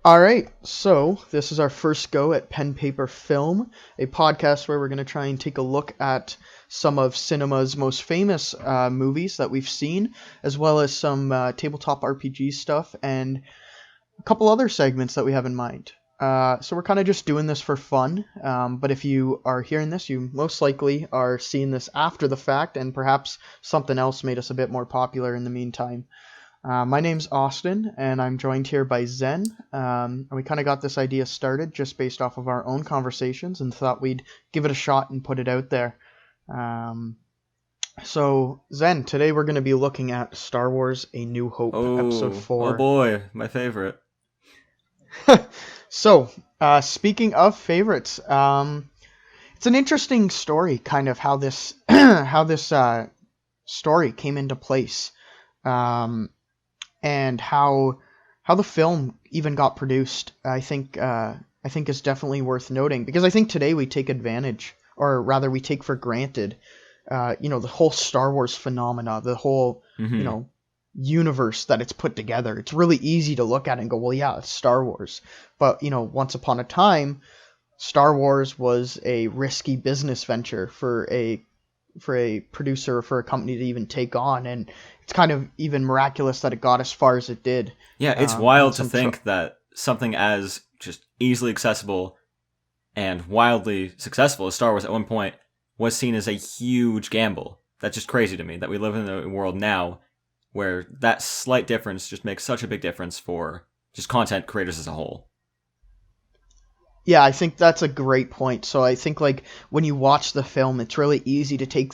All right, so this is our first go at Pen Paper Film, a podcast where we're going to try and take a look at some of cinema's most famous movies that we've seen, as well as some tabletop RPG stuff and a couple other segments that we have in mind. So we're kind of just doing this for fun, but if you are hearing this, you most likely are seeing this after the fact, and perhaps something else made us a bit more popular in the meantime. My name's Austin, and I'm joined here by Zen. And we kind of got this idea started just based off of our own conversations and thought we'd give it a shot and put it out there. So, Zen, today we're going to be looking at Star Wars A New Hope, Episode 4. Oh boy, my favorite. So, speaking of favorites, it's an interesting story, kind of how this how this story came into place. And how the film even got produced, I think is definitely worth noting, because I think today we take advantage, or rather we take for granted, the whole Star Wars phenomena, the whole universe that it's put together. It's really easy to look at it and go, well, yeah, it's Star Wars. But once upon a time, Star Wars was a risky business venture for a producer, or for a company to even take on, and it's kind of even miraculous that it got as far as it did. Yeah, it's wild to think that something as just easily accessible and wildly successful as Star Wars at one point was seen as a huge gamble. That's just crazy to me, that we live in a world now where that slight difference just makes such a big difference for just content creators as a whole. Yeah, I think that's a great point. So I think, like, when you watch the film, it's really easy to take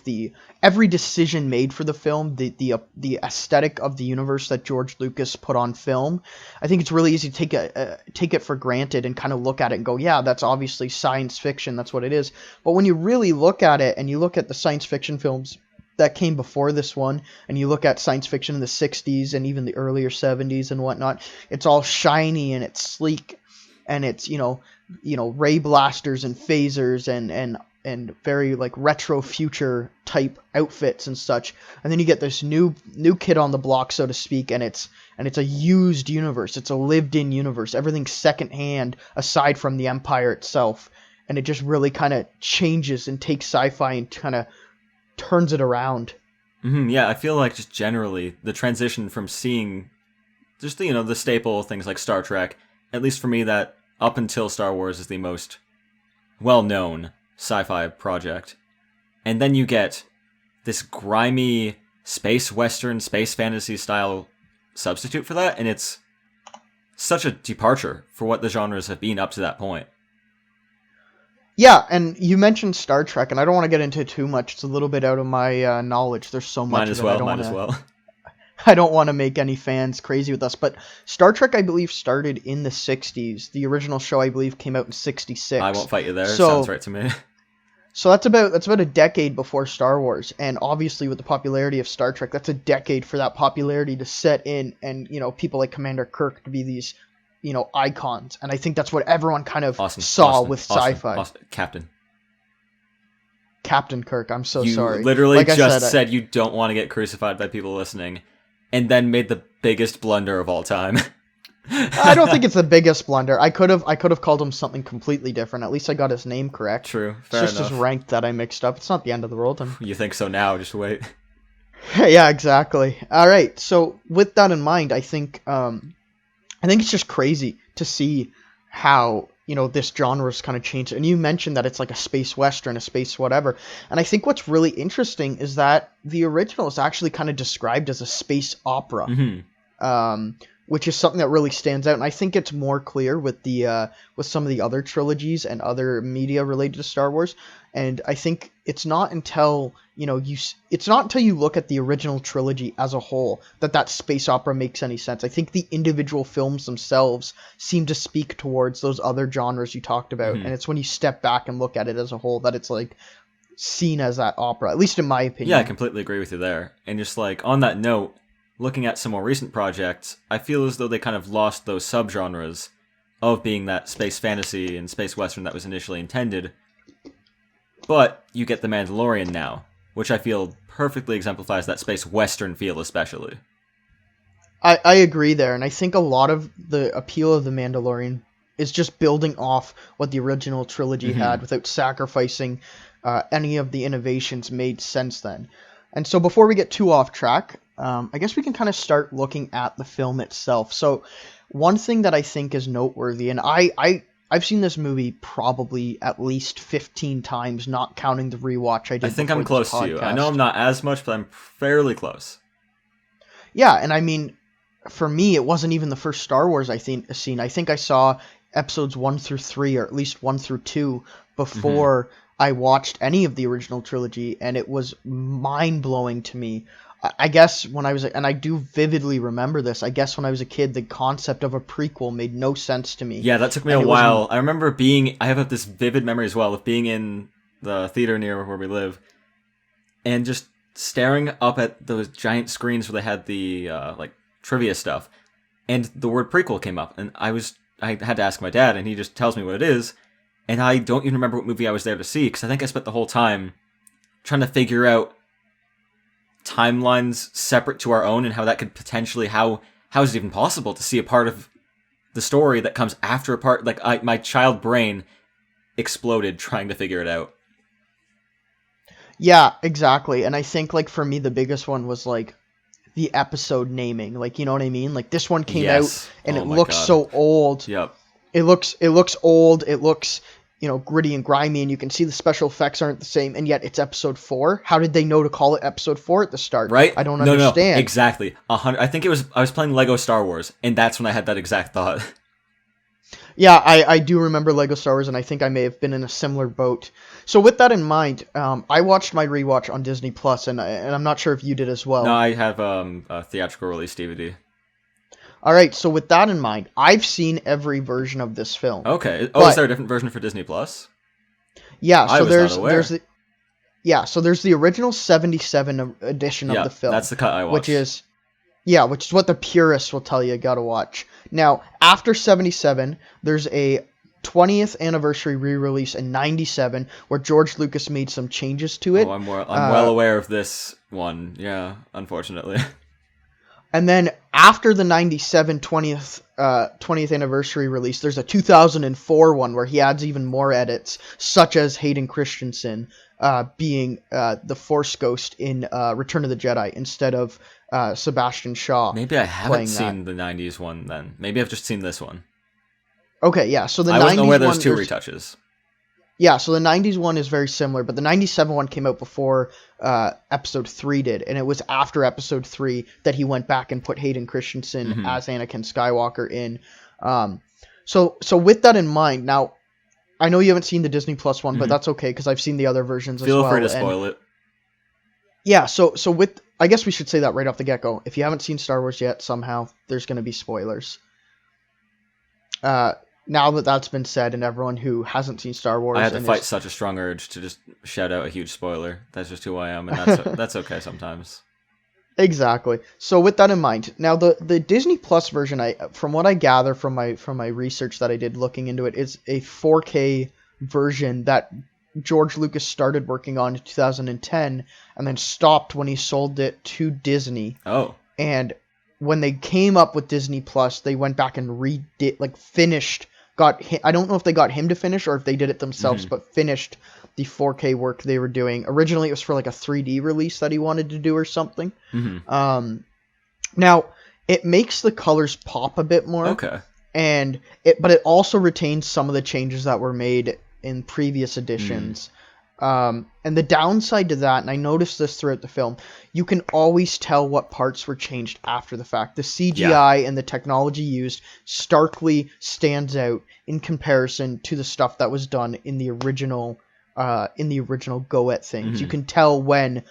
every decision made for the film, the aesthetic of the universe that George Lucas put on film. I think it's really easy to take it for granted and kind of look at it and go, yeah, that's obviously science fiction. That's what it is. But when you really look at it, and you look at the science fiction films that came before this one, and you look at science fiction in the 60s and even the earlier 70s and whatnot, it's all shiny and it's sleek, and it's ray blasters and phasers and very like retro future type outfits and such. And then you get this new kid on the block, so to speak, and it's a used universe. It's a lived in universe. Everything's secondhand aside from the Empire itself. And it just really kind of changes and takes sci-fi and kind of turns it around. Yeah, I feel like just generally the transition from seeing just the staple things like Star Trek, at least for me, that up until Star Wars is the most well-known sci-fi project. And then you get this grimy space western, space fantasy style substitute for that, and it's such a departure for what the genres have been up to that point. Yeah, and you mentioned Star Trek, and I don't want to get into it too much. It's a little bit out of my knowledge. There's so much of it. Might as well. I don't want to make any fans crazy with us, but Star Trek, I believe, started in the 60s. The original show, I believe, came out in 66. I won't fight you there. Sounds right to me. So that's about a decade before Star Wars, and obviously with the popularity of Star Trek, that's a decade for that popularity to set in, and people like Commander Kirk to be these icons. And I think that's what everyone kind of saw with sci-fi. Captain Kirk, I'm so sorry. You literally just said you don't want to get crucified by people listening, and then made the biggest blunder of all time. I don't think it's the biggest blunder. I could have called him something completely different. At least I got his name correct. True, fair enough. It's just his rank that I mixed up. It's not the end of the world. You think so now, just wait. Yeah, exactly. All right, so with that in mind, I think it's just crazy to see how this genre's kind of changed. And you mentioned that it's like a space western, a space whatever. And I think what's really interesting is that the original is actually kind of described as a space opera, which is something that really stands out. And I think it's more clear with with some of the other trilogies and other media related to Star Wars. And I think it's not until you look at the original trilogy as a whole that space opera makes any sense. I think the individual films themselves seem to speak towards those other genres you talked about, and it's when you step back and look at it as a whole that it's like seen as that opera, at least in my opinion. Yeah, I completely agree with you there. And just like on that note, looking at some more recent projects, I feel as though they kind of lost those subgenres of being that space fantasy and space western that was initially intended. But you get The Mandalorian now, which I feel perfectly exemplifies that space western feel especially. I agree there, and I think a lot of the appeal of The Mandalorian is just building off what the original trilogy Hmm. had without sacrificing any of the innovations made since then. And so before we get too off track, I guess we can kind of start looking at the film itself. So one thing that I think is noteworthy, and I've seen this movie probably at least 15 times, not counting the rewatch I I did think before I'm this close to you. I know I'm podcast. not as much, but I'm fairly close. Yeah, and I mean, for me, it wasn't even the first Star Wars I think seen. I think I saw episodes 1 through 3, or at least 1 through 2, Hmm. before I watched any of the original trilogy, and it was mind blowing to me. I guess when I was, and I do vividly remember this. I guess when I was a kid, the concept of a prequel made no sense to me, Yeah, that took me a and it was while. I remember being. I have this vivid memory as well of being in the theater near where we live and just staring up at those giant screens where they had the like trivia stuff, and the word prequel came up, and I had to ask my dad, and he just tells me what it is, and I don't even remember what movie I was there to see because I think I spent the whole time trying to figure out timelines separate to our own and how that could potentially how is it even possible to see a part of the story that comes after a part like my child brain exploded trying to figure it out. yeah, exactly. And I think like for me, the biggest one was like the episode naming. Like, you know what I mean? Like this one came out Yes. and Oh it my looks god. so old. Yep. It looks old. It looks, gritty and grimy, and you can see the special effects aren't the same. And yet it's episode 4. How did they know to call it episode 4 at the start? Right? I don't No, no, understand. exactly. 100. I think it was. I was playing Lego Star Wars, and that's when I had that exact thought. Yeah, I do remember Lego Star Wars, and I think I may have been in a similar boat. So with that in mind, I watched my rewatch on Disney Plus, and I'm not sure if you did as No, well. I have a theatrical release DVD. All right, so with that in mind, I've seen every version of this film, Okay. Oh, is but there a different version for Disney Plus? yeah, I so was not there's aware. the yeah, so there's the original 77 edition of the Yeah, film, that's the cut I which watched. is yeah, which is what the purists will tell you gotta watch. Now, after 77, there's a 20th anniversary re-release in 97 where George Lucas made some changes to Oh, it. I'm well aware of this one. Yeah, unfortunately. And then after the 97 20th anniversary release, there's a 2004 one where he adds even more edits, such as Hayden Christensen being the Force Ghost in Return of the Jedi instead of Sebastian Shaw Maybe I haven't playing that. seen the '90s one then. Maybe I've just seen this one. Okay, yeah. So the I wasn't aware 90s there was one, two there's retouches. yeah. So the 90s one is very similar, but the 97 one came out before Episode 3 did, and it was after Episode 3 that he went back and put Hayden Christensen Hmm. as Anakin Skywalker in. Um, so with that in mind, now I know you haven't seen the Disney Plus one, but Hmm. that's okay because I've seen the other versions as Feel free well. to And spoil it. yeah, so with I guess we should say that right off the get go. If you haven't seen Star Wars yet, somehow there's going to be spoilers. Uh, Now that that's been said, and everyone who hasn't seen Star I Wars had to and fight is such a strong urge to just shout out a huge spoiler. That's just who I am, and that's okay sometimes. exactly. So with that in mind, now the Disney Plus version, from what I gather from my research that I did looking into it, is a 4K version that George Lucas started working on in 2010 and then stopped when he sold it to Disney. Oh, And when they came up with Disney Plus, they went back and redid, like finished, I don't know if they got him to finish or if they did it themselves, hmm, but finished the 4K work they were doing. Originally, it was for like a 3D release that he wanted to do or something. hmm. Um, Now, it makes the colors pop a bit more, Okay. but it also retains some of the changes that were made in previous Mm. editions. And the downside to that, and I noticed this throughout the film, you can always tell what parts were changed after the fact. The Yeah. CGI and the technology used starkly stands out in comparison to the stuff that was done in the original go at things. You Hmm. can tell when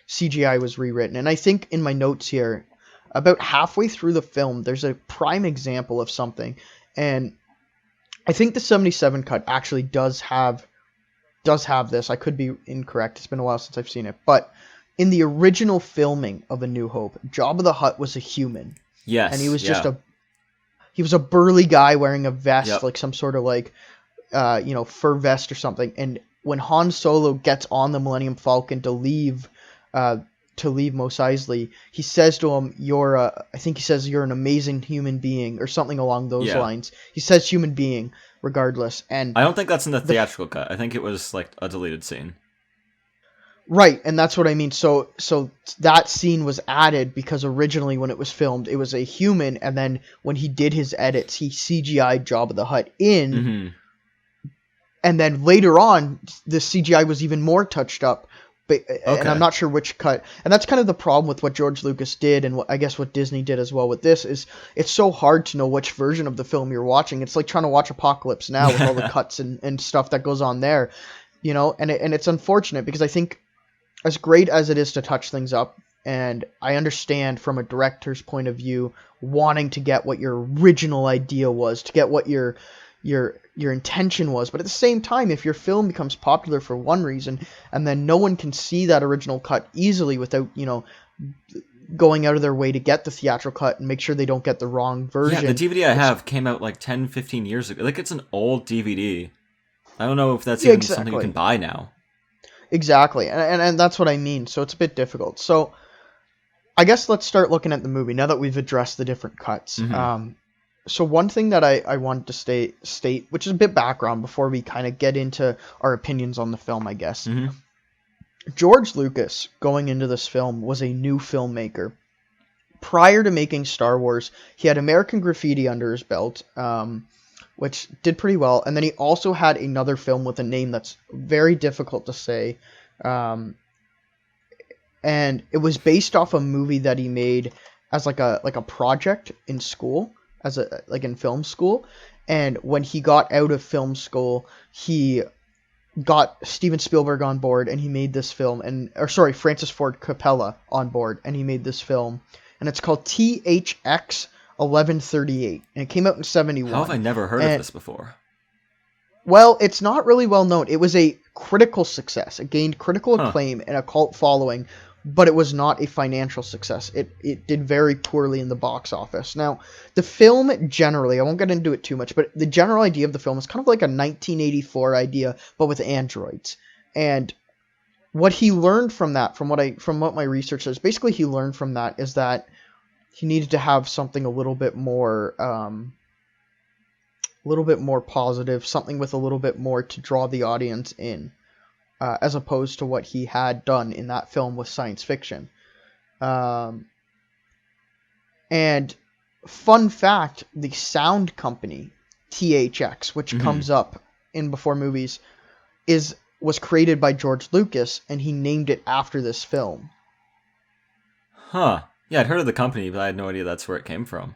CGI was rewritten. And I think in my notes here, about halfway through the film, there's a prime example of something. And I think the 77 cut actually does have this. I could be incorrect. It's been a while since I've seen it. But in the original filming of A New Hope, Jabba the Hutt was a human. Yes. And he was just Yeah. he was a burly guy wearing a vest, Yep. like some sort of like fur vest or something. And when Han Solo gets on the Millennium Falcon to leave to leave Mos Eisley, he says to him, I think he says, you're an amazing human being, or something along those Yeah. lines. He says human being, regardless. And I don't think that's in the the theatrical cut. I think it was like a deleted scene. Right, and that's what I mean. So that scene was added because originally when it was filmed, it was a human, and then when he did his edits, he CGI'd Jabba the Hutt in, Mm-hmm. and then later on, the CGI was even more touched up. But and I'm not sure which cut. And that's kind of the problem with what George Lucas did, and I guess what Disney did as well with this, is it's so hard to know which version of the film you're watching. It's like trying to watch Apocalypse Now with all the cuts and stuff that goes on there, and it's unfortunate because I think, as great as it is to touch things up, and I understand from a director's point of view wanting to get what your original idea was, to get what your intention was, but at the same time, if your film becomes popular for one reason and then no one can see that original cut easily without going out of their way to get the theatrical cut and make sure they don't get the wrong version. Yeah, the DVD I have came out like 10, 15 years ago. Like, it's an old DVD. I don't know if that's even something you can buy now. Exactly, and that's what I mean. So it's a bit difficult. So I guess let's start looking at the movie now that we've addressed the different cuts. Mm-hmm. So one thing that I wanted to state, which is a bit background before we kind of get into our opinions on the film, I guess. Mm-hmm. George Lucas, going into this film, was a new filmmaker. Prior to making Star Wars, he had American Graffiti under his belt, which did pretty well. And then he also had another film with a name that's very difficult to say. And it was based off a movie that he made as like a project in school, in film school. And when he got out of film school, he got Steven Spielberg on board and he made this film, Francis Ford Coppola on board, and he made this film. And it's called THX 1138, and it came out in 1971. How have I never heard of this before? Well, it's not really well known. It was a critical success. It gained critical acclaim and a cult following, but it was not a financial success. It did very poorly in the box office. Now, the film generally, I won't get into it too much, but the general idea of the film is kind of like a 1984 idea, but with androids. And what he learned from that, from what my research says, basically he learned from that is that he needed to have something a little bit more positive, something with a little bit more to draw the audience in, as opposed to what he had done in that film with science fiction. And fun fact, the sound company, THX, which comes up in before movies, was created by George Lucas, and he named it after this film. Huh. Yeah, I'd heard of the company, but I had no idea that's where it came from.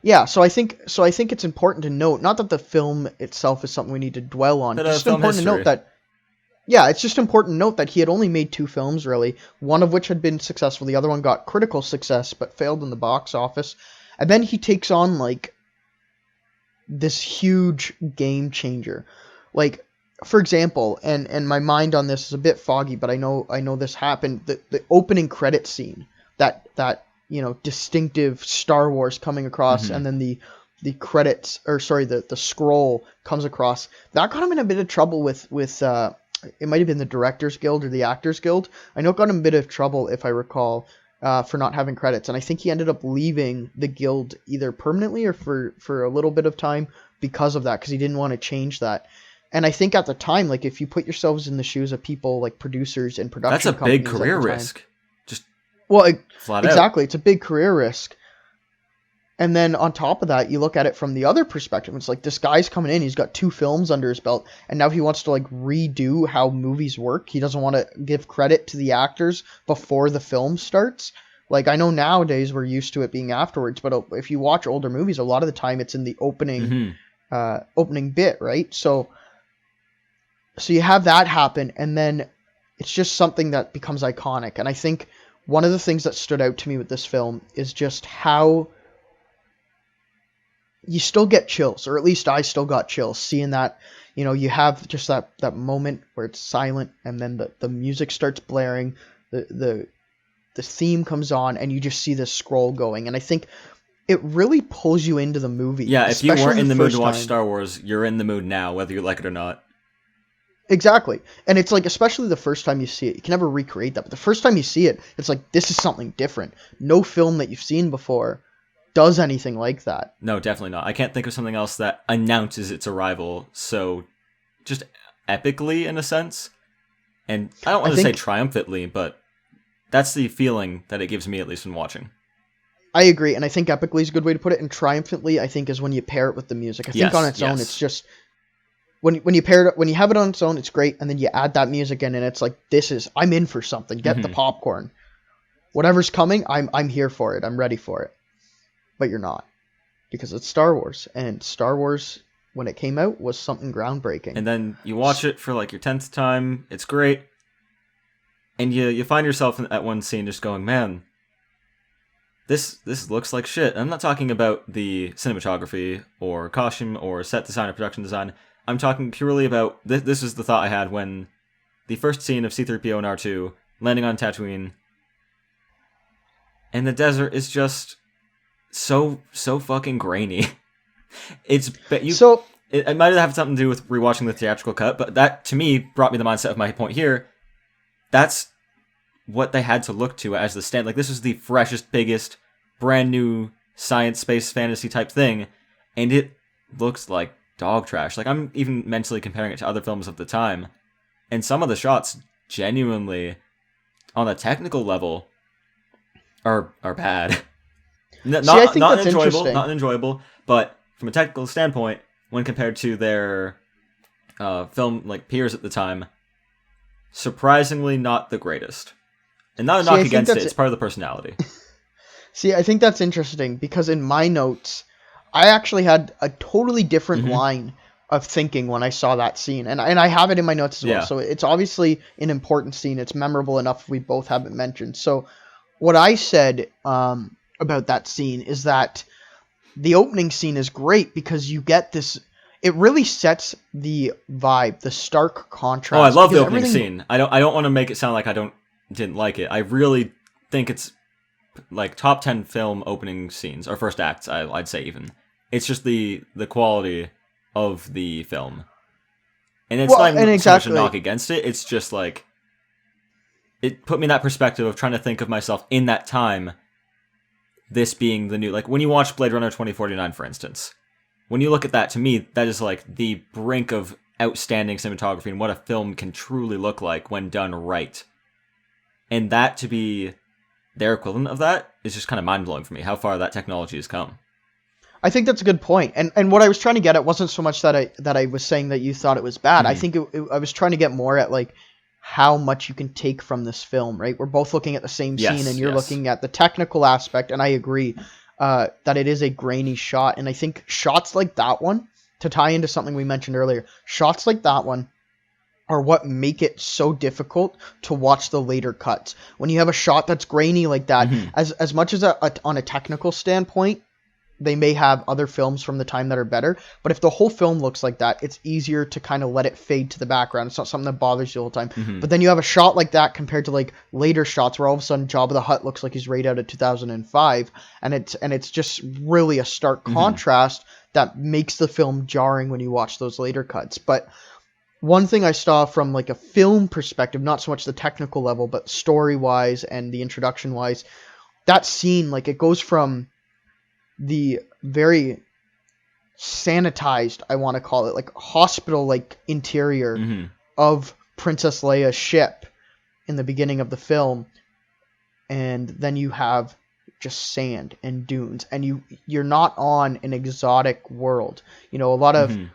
Yeah, so I think it's important to note, not that the film itself is something we need to dwell on, it's just important to note that, it's just important to note that he had only made 2 films, really, one of which had been successful, the other one got critical success, but failed in the box office, and then he takes on, like, this huge game changer. Like, for example, and my mind on this is a bit foggy, but I know this happened, the opening credit scene, that distinctive Star Wars coming across, and then the credits, the scroll comes across. That got him in a bit of trouble with it might have been the Directors Guild or the Actors Guild. I know it got him a bit of trouble, if I recall, for not having credits, and I think he ended up leaving the guild either permanently or for a little bit of time because of that, because he didn't want to change that. And I think at the time, like, if you put yourselves in the shoes of people like producers and production companies, that's a big career risk. Exactly. It's a big career risk. And then on top of that, you look at it from the other perspective. It's like, this guy's coming in, he's got 2 films under his belt, and now he wants to, like, redo how movies work. He doesn't want to give credit to the actors before the film starts. Like, I know nowadays we're used to it being afterwards, but if you watch older movies, a lot of the time it's in the opening bit, right? So you have that happen, and then it's just something that becomes iconic. And I think one of the things that stood out to me with this film is just how you still get chills, or at least I still got chills, seeing that, you have just that moment where it's silent, and then the music starts blaring, the theme comes on, and you just see this scroll going. And I think it really pulls you into the movie. Yeah, if you weren't in the mood to watch Star Wars, you're in the mood now, whether you like it or not. Exactly. And it's like, especially the first time you see it, you can never recreate that. But the first time you see it, it's like, this is something different. No film that you've seen before does anything like that. No, definitely not. I can't think of something else that announces its arrival so just epically in a sense. And I don't I want to say think triumphantly, but that's the feeling that it gives me, at least when watching. I agree, and I think epically is a good way to put it. And triumphantly, I think, is when you pair it with the music. I think on Yes, its own, it's yes. just when you pair it, when you have it on its own, it's great, and then you add that music in, and it's like, this is, I'm in for something. Get the Hmm. popcorn. Whatever's coming, I'm here for it. I'm ready for it. But you're not, because it's Star Wars, and Star Wars, when it came out, was something groundbreaking. And then you watch it for like your 10th time. It's great. And you find yourself at one scene just going, man, this looks like shit. And I'm not talking about the cinematography or costume or set design or production design. I'm talking purely about this is the thought I had when the first scene of C-3PO and R2 landing on Tatooine, and the desert is just so fucking grainy. It's but you So it might have something to do with rewatching the theatrical cut, but that to me brought me the mindset of my point here. That's what they had to look to as the stand. Like, this was the freshest, biggest, brand new science space fantasy type thing, and it looks like dog trash. Like, I'm even mentally comparing it to other films of the time, and some of the shots genuinely, on a technical level, are bad. see, I think Not that's enjoyable, interesting. not enjoyable, but from a technical standpoint, when compared to their film like peers at the time, surprisingly not the greatest. And not a See, knock I think against it, that's it's part of the personality. See, I think that's interesting because in my notes, I actually had a totally different Hmm. line of thinking when I saw that scene, and I have it in my notes as well. Yeah. So it's obviously an important scene. It's memorable enough we both have it mentioned. So what I said about that scene is that the opening scene is great because you get this. It really sets the vibe, the stark Oh, I contrast, love the because opening everything. scene. I don't want to make it sound like I don't didn't like it. I really think it's like top 10 film opening scenes or first acts. I'd say even. It's just the quality of the film, and it's Well, not and even so much a exactly. knock against it. It's just like it put me in that perspective of trying to think of myself in that time. This being the new, like when you watch Blade Runner 2049, for instance, when you look at that, to me, that is like the brink of outstanding cinematography and what a film can truly look like when done right. And that to be their equivalent of that is just kind of mind blowing for me, how far that technology has come. I think that's a good point. And what I was trying to get at wasn't so much that I was saying that you thought it was bad. I Hmm. think I was trying to get more at like how much you can take from this film, right? We're both looking at the same scene, and Yes, you're yes. looking at the technical aspect, and I agree that it is a grainy shot. And I think shots like that one, to tie into something we mentioned earlier, shots like that one are what make it so difficult to watch the later cuts. When you have a shot that's grainy like that, Hmm. as much as on a technical standpoint, they may have other films from the time that are better, but if the whole film looks like that, it's easier to kind of let it fade to the background. It's not something that bothers you all the time. Hmm. But then you have a shot like that compared to like later shots where all of a sudden Jabba the Hutt looks like he's right out of 2005, and it's just really a stark Hmm. contrast that makes the film jarring when you watch those later cuts. But one thing I saw from like a film perspective, not so much the technical level, but story wise and the introduction wise, that scene, like, it goes from the very sanitized, I want to call it, like hospital like interior Hmm. of Princess Leia's ship in the beginning of the film, and then you have just sand and dunes, and you're not on an exotic world. You know, Hmm.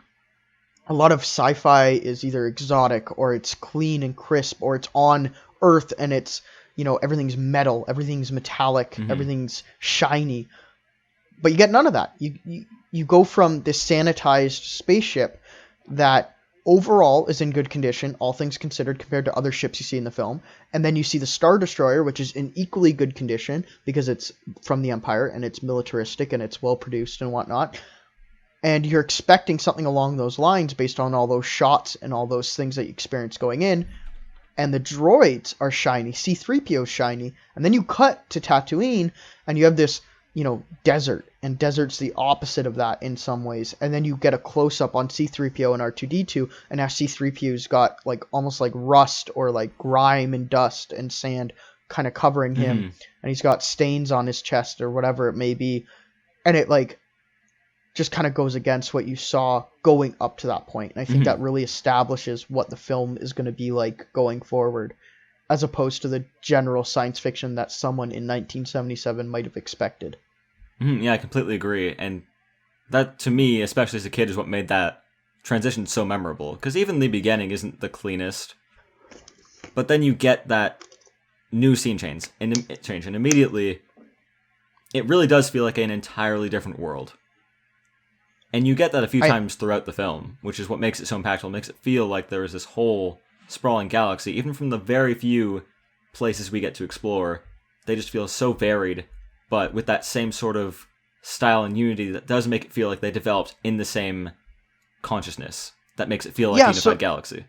a lot of sci-fi is either exotic or it's clean and crisp, or it's on Earth and it's, you know, everything's metal, everything's metallic, Hmm. everything's shiny. But you get none of that. You go from this sanitized spaceship that overall is in good condition, all things considered, compared to other ships you see in the film, and then you see the Star Destroyer, which is in equally good condition because it's from the Empire and it's militaristic and it's well produced and whatnot. And you're expecting something along those lines based on all those shots and all those things that you experience going in. And the droids are shiny, C3PO is shiny, and then you cut to Tatooine, and you have this desert, and desert's the opposite of that in some ways. And then you get a close up on C-3PO and R2-D2, and now C-3PO's got like almost like rust or like grime and dust and sand kind of covering him, and he's got stains on his chest or whatever it may be, and it like just kind of goes against what you saw going up to that point. And I think that really establishes what the film is going to be like going forward, as opposed to the general science fiction that someone in 1977 might have expected. Yeah, I completely agree. And that, to me, especially as a kid, is what made that transition so memorable. Because even the beginning isn't the cleanest. But then you get that new scene change, and immediately it really does feel like an entirely different world. And you get that a few times throughout the film, which is what makes it so impactful. It makes it feel like there is this whole sprawling galaxy. Even from the very few places we get to explore, they just feel so varied, but with that same sort of style and unity that does make it feel like they developed in the same consciousness. That makes it feel like a unified galaxy.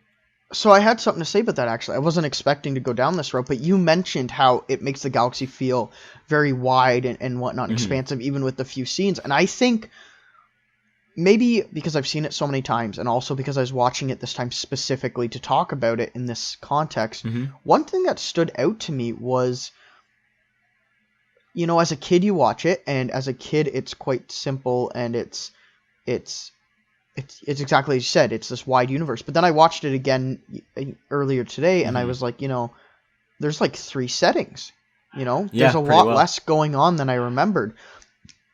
So I had something to say about that, actually. I wasn't expecting to go down this road, but you mentioned how it makes the galaxy feel very wide and whatnot, expansive, even with the few scenes. And I think maybe because I've seen it so many times, and also because I was watching it this time specifically to talk about it in this context, one thing that stood out to me was, as a kid you watch it, and as a kid it's quite simple, and it's exactly as you said, it's this wide universe. But then I watched it again earlier today, and I was like, there's like 3 settings, there's a lot less going on than I remembered.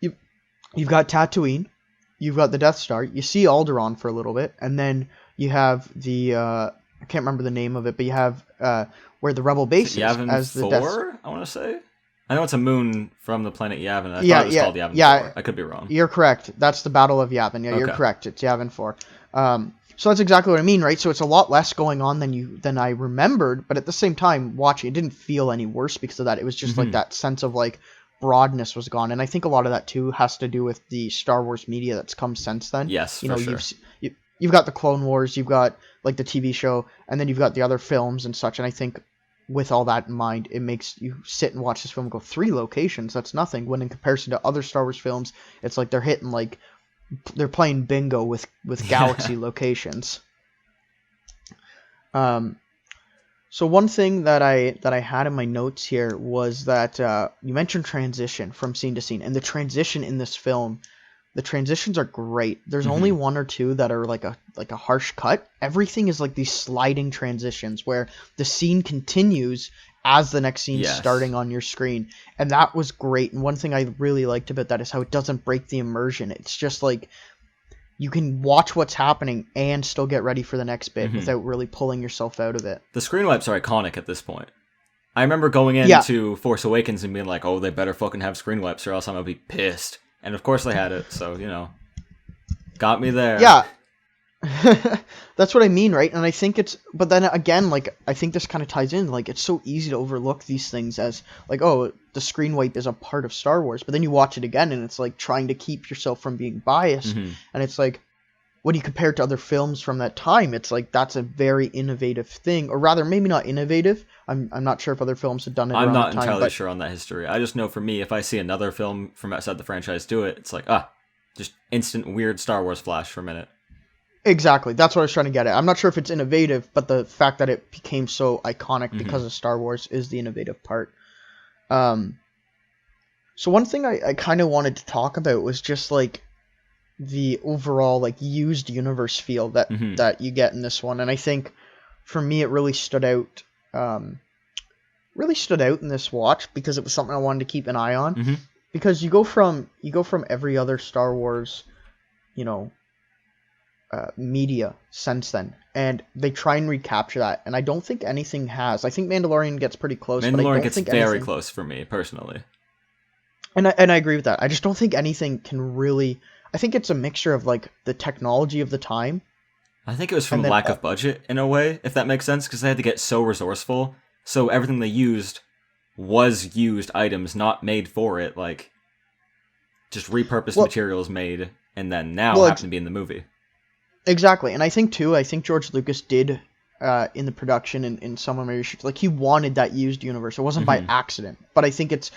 You've got Tatooine, you've got the Death Star, you see Alderaan for a little bit, and then you have the, I can't remember the name of it, but you have where the Rebel base is. Yavin as the 4, I want to say? I know it's a moon from the planet Yavin. I thought it was called Yavin 4. I could be wrong. You're correct. That's the Battle of Yavin. Yeah, you're correct. It's Yavin 4. So that's exactly what I mean, right? So it's a lot less going on than I remembered, but at the same time, watching it didn't feel any worse because of that. It was just like that sense of like broadness was gone, and I think a lot of that too has to do with the Star Wars media that's come since then. Yes, for sure. You've got the Clone Wars, you've got like the TV show, and then you've got the other films and such. And I think with all that in mind, it makes you sit and watch this film and go, 3 locations, that's nothing. When in comparison to other Star Wars films, it's like they're playing bingo with galaxy locations. So one thing that I had in my notes here was that you mentioned transition from scene to scene, and the transition in this film, the transitions are great. There's only 1 or 2 that are like a harsh cut. Everything is like these sliding transitions where the scene continues as the next scene is starting on your screen, and that was great. And one thing I really liked about that is how it doesn't break the immersion. It's just like you can watch what's happening and still get ready for the next bit without really pulling yourself out of it. The screen wipes are iconic at this point. I remember going into Force Awakens and being like, oh, they better fucking have screen wipes or else I'm going to be pissed. And of course they had it, so, got me there. Yeah. That's what I mean, right? And I think but then again, like, I think this kind of ties in, like, it's so easy to overlook these things as, like, oh, the screen wipe is a part of Star Wars. But then you watch it again, and it's like trying to keep yourself from being biased. And it's like, when you compare it to other films from that time, it's like that's a very innovative thing. Or rather, maybe not innovative. I'm not sure if other films have done it around the time. I'm not entirely sure on that history. I just know for me, if I see another film from outside the franchise do it, it's like, just instant weird Star Wars flash for a minute. Exactly. That's what I was trying to get at. I'm not sure if it's innovative, but the fact that it became so iconic because of Star Wars is the innovative part. So one thing I kind of wanted to talk about was just like the overall like used universe feel that you get in this one. And I think for me, it really stood out in this watch because it was something I wanted to keep an eye on, because you go from every other Star Wars, media since then, and they try and recapture that, and I don't think anything has. I think Mandalorian gets pretty close. Mandalorian gets very close for me personally, and I agree with that. I just don't think anything can really. I think it's a mixture of like the technology of the time. I think it was from lack of budget in a way, if that makes sense, because they had to get so resourceful. So everything they used was used items, not made for it, like just repurposed materials made, and then now happen to be in the movie. Exactly, and I think George Lucas did in the production and in some of my research, like he wanted that used universe. It wasn't by accident, but I think it's.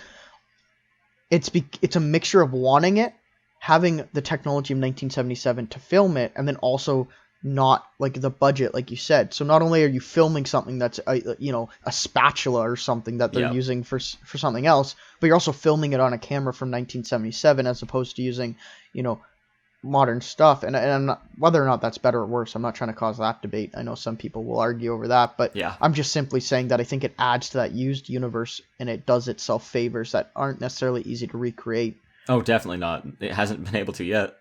it's a mixture of wanting it, having the technology of 1977 to film it, and then also not like the budget, like you said. So not only are you filming something that's a spatula or something that they're Yep. using for something else, but you're also filming it on a camera from 1977 as opposed to using modern stuff. And I'm not, whether or not that's better or worse, I'm not trying to cause that debate. I know some people will argue over that, but Yeah. I'm just simply saying that I think it adds to that used universe, and it does itself favors that aren't necessarily easy to recreate. Oh, definitely not. It hasn't been able to yet.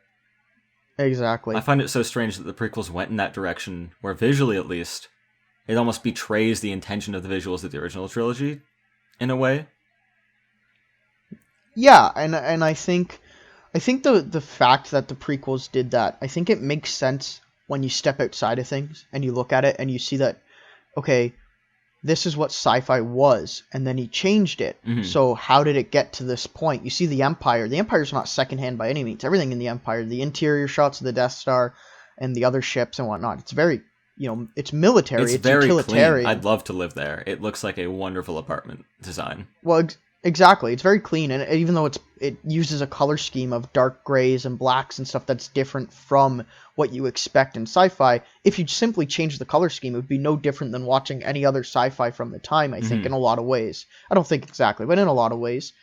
Exactly. I find it so strange that the prequels went in that direction, where visually at least, it almost betrays the intention of the visuals of the original trilogy, in a way. Yeah, and I think the fact that the prequels did that, I think it makes sense when you step outside of things and you look at it and you see that, okay, this is what sci-fi was, and then he changed it. Mhm. So how did it get to this point? You see the Empire. The Empire's not secondhand by any means. Everything in the Empire, the interior shots of the Death Star and the other ships and whatnot, it's very, it's military, it's very utilitarian. clean. I'd love to live there. It looks like a wonderful apartment design. Well, exactly. It's very clean, and even though it uses a color scheme of dark grays and blacks and stuff that's different from what you expect in sci-fi, if you simply change the color scheme, it would be no different than watching any other sci-fi from the time, I think, in a lot of ways. I don't think exactly, but in a lot of ways.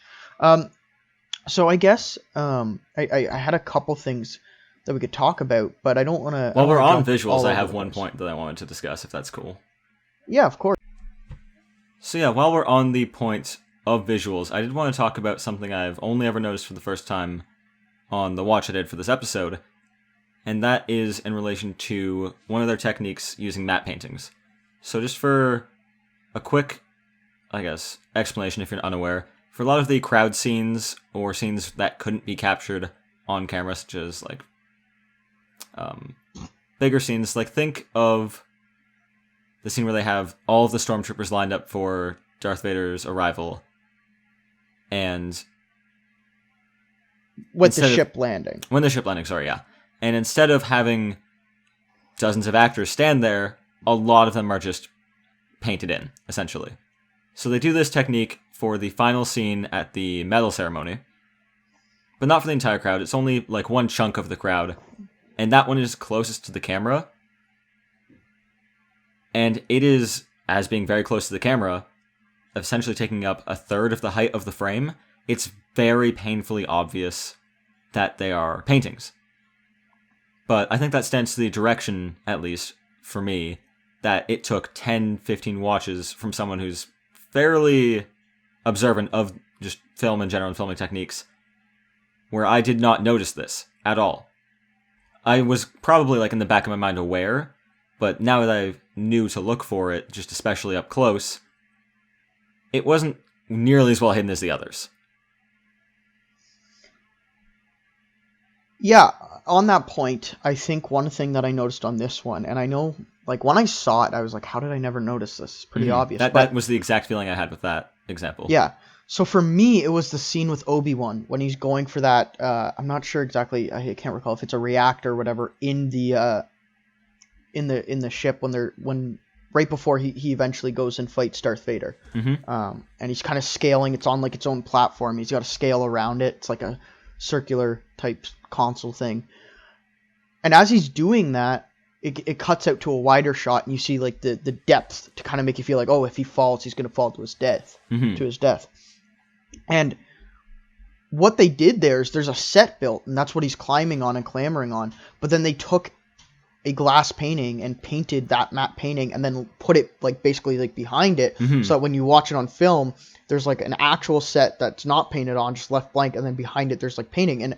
So I guess I had a couple things that we could talk about, but I don't want to... While we're on visuals, I have one point that I wanted to discuss, if that's cool. Yeah, of course. So yeah, while we're on the point of visuals, I did want to talk about something I've only ever noticed for the first time on the watch I did for this episode, and that is in relation to one of their techniques using matte paintings. So just for a quick, I guess, explanation if you're unaware, for a lot of the crowd scenes or scenes that couldn't be captured on camera, such as like bigger scenes, like think of the scene where they have all of the stormtroopers lined up for Darth Vader's arrival, and when the ship landing, sorry, yeah. And instead of having dozens of actors stand there, a lot of them are just painted in, essentially. So they do this technique for the final scene at the medal ceremony, but not for the entire crowd. It's only like one chunk of the crowd, and that one is closest to the camera. And it is, as being very close to the camera, essentially taking up a third of the height of the frame. It's very painfully obvious that they are paintings. But I think that stands to the direction, at least for me, that it took 10, 15 watches from someone who's fairly observant of just film in general and filming techniques, where I did not notice this at all. I was probably like in the back of my mind aware, but now that I knew to look for it, just especially up close, it wasn't nearly as well hidden as the others. Yeah, on that point, I think one thing that I noticed on this one, and I know, like, when I saw it, I was like, how did I never notice this? It's pretty obvious. That was the exact feeling I had with that example. Yeah. So for me, it was the scene with Obi-Wan when he's going for that, I'm not sure exactly, I can't recall if it's a reactor or whatever, in the ship when right before he eventually goes and fights Darth Vader. Mm-hmm. And he's kind of scaling, it's on like its own platform. He's got to scale around it. It's like a circular type console thing. And as he's doing that, it cuts out to a wider shot, and you see like the depth to kind of make you feel like, oh, if he falls, he's going to fall to his death. Mm-hmm. To his death. And what they did there is there's a set built, and that's what he's climbing on and clambering on. But then they took a glass painting and painted that matte painting and then put it like basically like behind it, Mm-hmm. so that when you watch it on film, there's like an actual set that's not painted on, just left blank, and then behind it there's like painting. And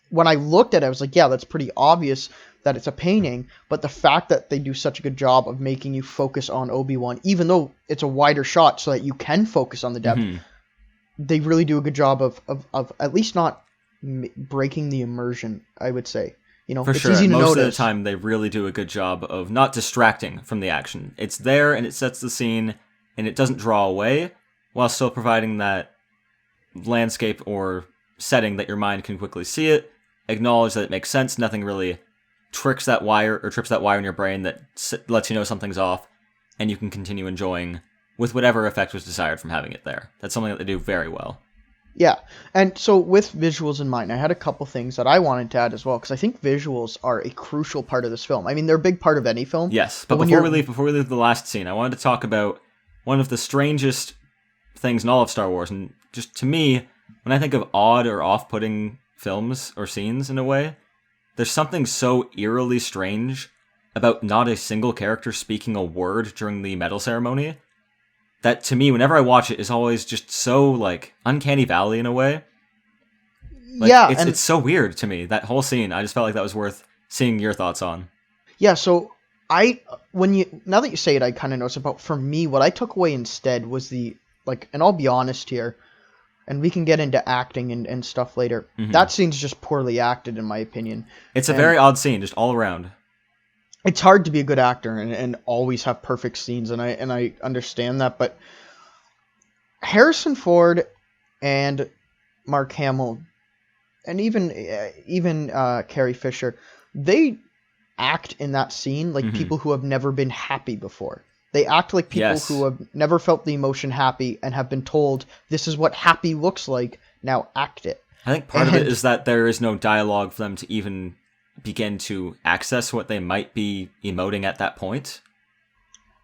when I looked at it, I was like, yeah, that's pretty obvious that it's a painting, but the fact that they do such a good job of making you focus on Obi-Wan, even though it's a wider shot so that you can focus on the depth, Mm-hmm. they really do a good job of at least not breaking the immersion, I would say. You know, For it's sure. easy to Most notice. of the time, they really do a good job of not distracting from the action. It's there, and it sets the scene, and it doesn't draw away, while still providing that landscape or setting that your mind can quickly see it, acknowledge that it makes sense, nothing really trips that wire in your brain that lets you know something's off, and you can continue enjoying with whatever effect was desired from having it there. That's something that they do very well. Yeah, and so with visuals in mind, I had a couple things that I wanted to add as well because I think visuals are a crucial part of this film. I mean, they're a big part of any film, Yes, but but when you're before we leave the last scene, I wanted to talk about one of the strangest things in all of Star Wars, and just to me, when I think of odd or off-putting films or scenes in a way, there's something so eerily strange about not a single character speaking a word during the medal ceremony that to me, whenever I watch it, is always just so like uncanny valley in a way. Like yeah, and it's so weird to me, that whole scene. I just felt like that was worth seeing your thoughts on. yeah, so I when you now that you say it, I kind of notice about for me what I took away instead was the like, and I'll be honest here, and we can get into acting and stuff later. Hmm. That scene's just poorly acted in my opinion, It's a and very odd scene, just all around. it's hard to be a good actor and always have perfect scenes, and I understand that, but Harrison Ford and Mark Hamill and even Carrie Fisher, they act in that scene like Hmm. people who have never been happy before. They act like people who Yes. have never felt the emotion happy and have been told this is what happy looks like. Now act it. I think part of it And is that there is no dialogue for them to even begin to access what they might be emoting at that point.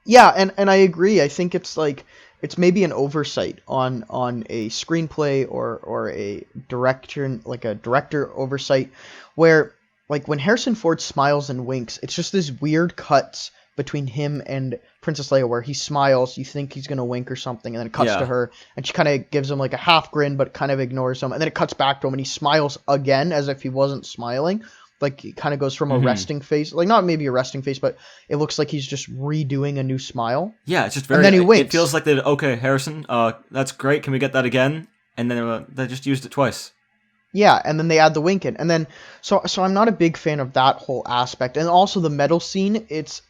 yeah, and I agree. I think it's like it's maybe an oversight on a screenplay or a director, like a director oversight, where like when Harrison Ford smiles and winks, it's just this weird cuts between him and Princess Leia where he smiles, you think he's gonna wink or something, and then it cuts to Yeah. her and she kind of gives him like a half grin but kind of ignores him, and then it cuts back to him and he smiles again as if he wasn't smiling. Like it kind of goes from a Hmm. resting face, like not maybe a resting face, but it looks like he's just redoing a new smile. Yeah, it's just And very. then he It winks. feels like they. Okay, Harrison. That's great. Can we get that again? And then they just used it twice. Yeah, and then they add the wink in. And then so I'm not a big fan of that whole aspect. And also the metal scene, it's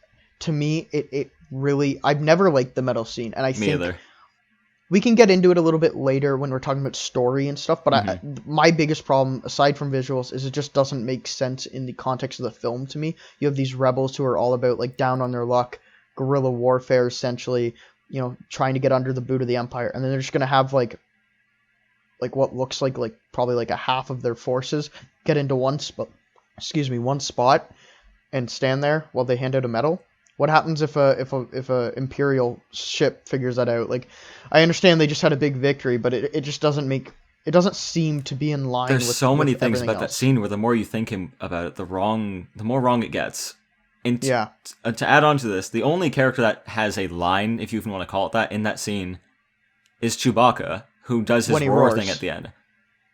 to me it really I've never liked the metal scene. And I Me think either. we can get into it a little bit later when we're talking about story and stuff, but my biggest problem aside from visuals is it just doesn't make sense in the context of the film to me. You have these rebels who are all about like down on their luck, guerrilla warfare essentially, you know, trying to get under the boot of the empire, and then they're just going to have like what looks like probably like a half of their forces get into one spot and stand there while they hand out a medal. What happens if a imperial ship figures that out? Like, I understand they just had a big victory, but it just it doesn't seem to be in line There's so many with things everything about that else. scene where the more you think about it, the more wrong it gets. And Yeah, to add on to this, the only character that has a line, if you even want to call it that, in that scene is Chewbacca, who does when his he roar thing at roars. the end.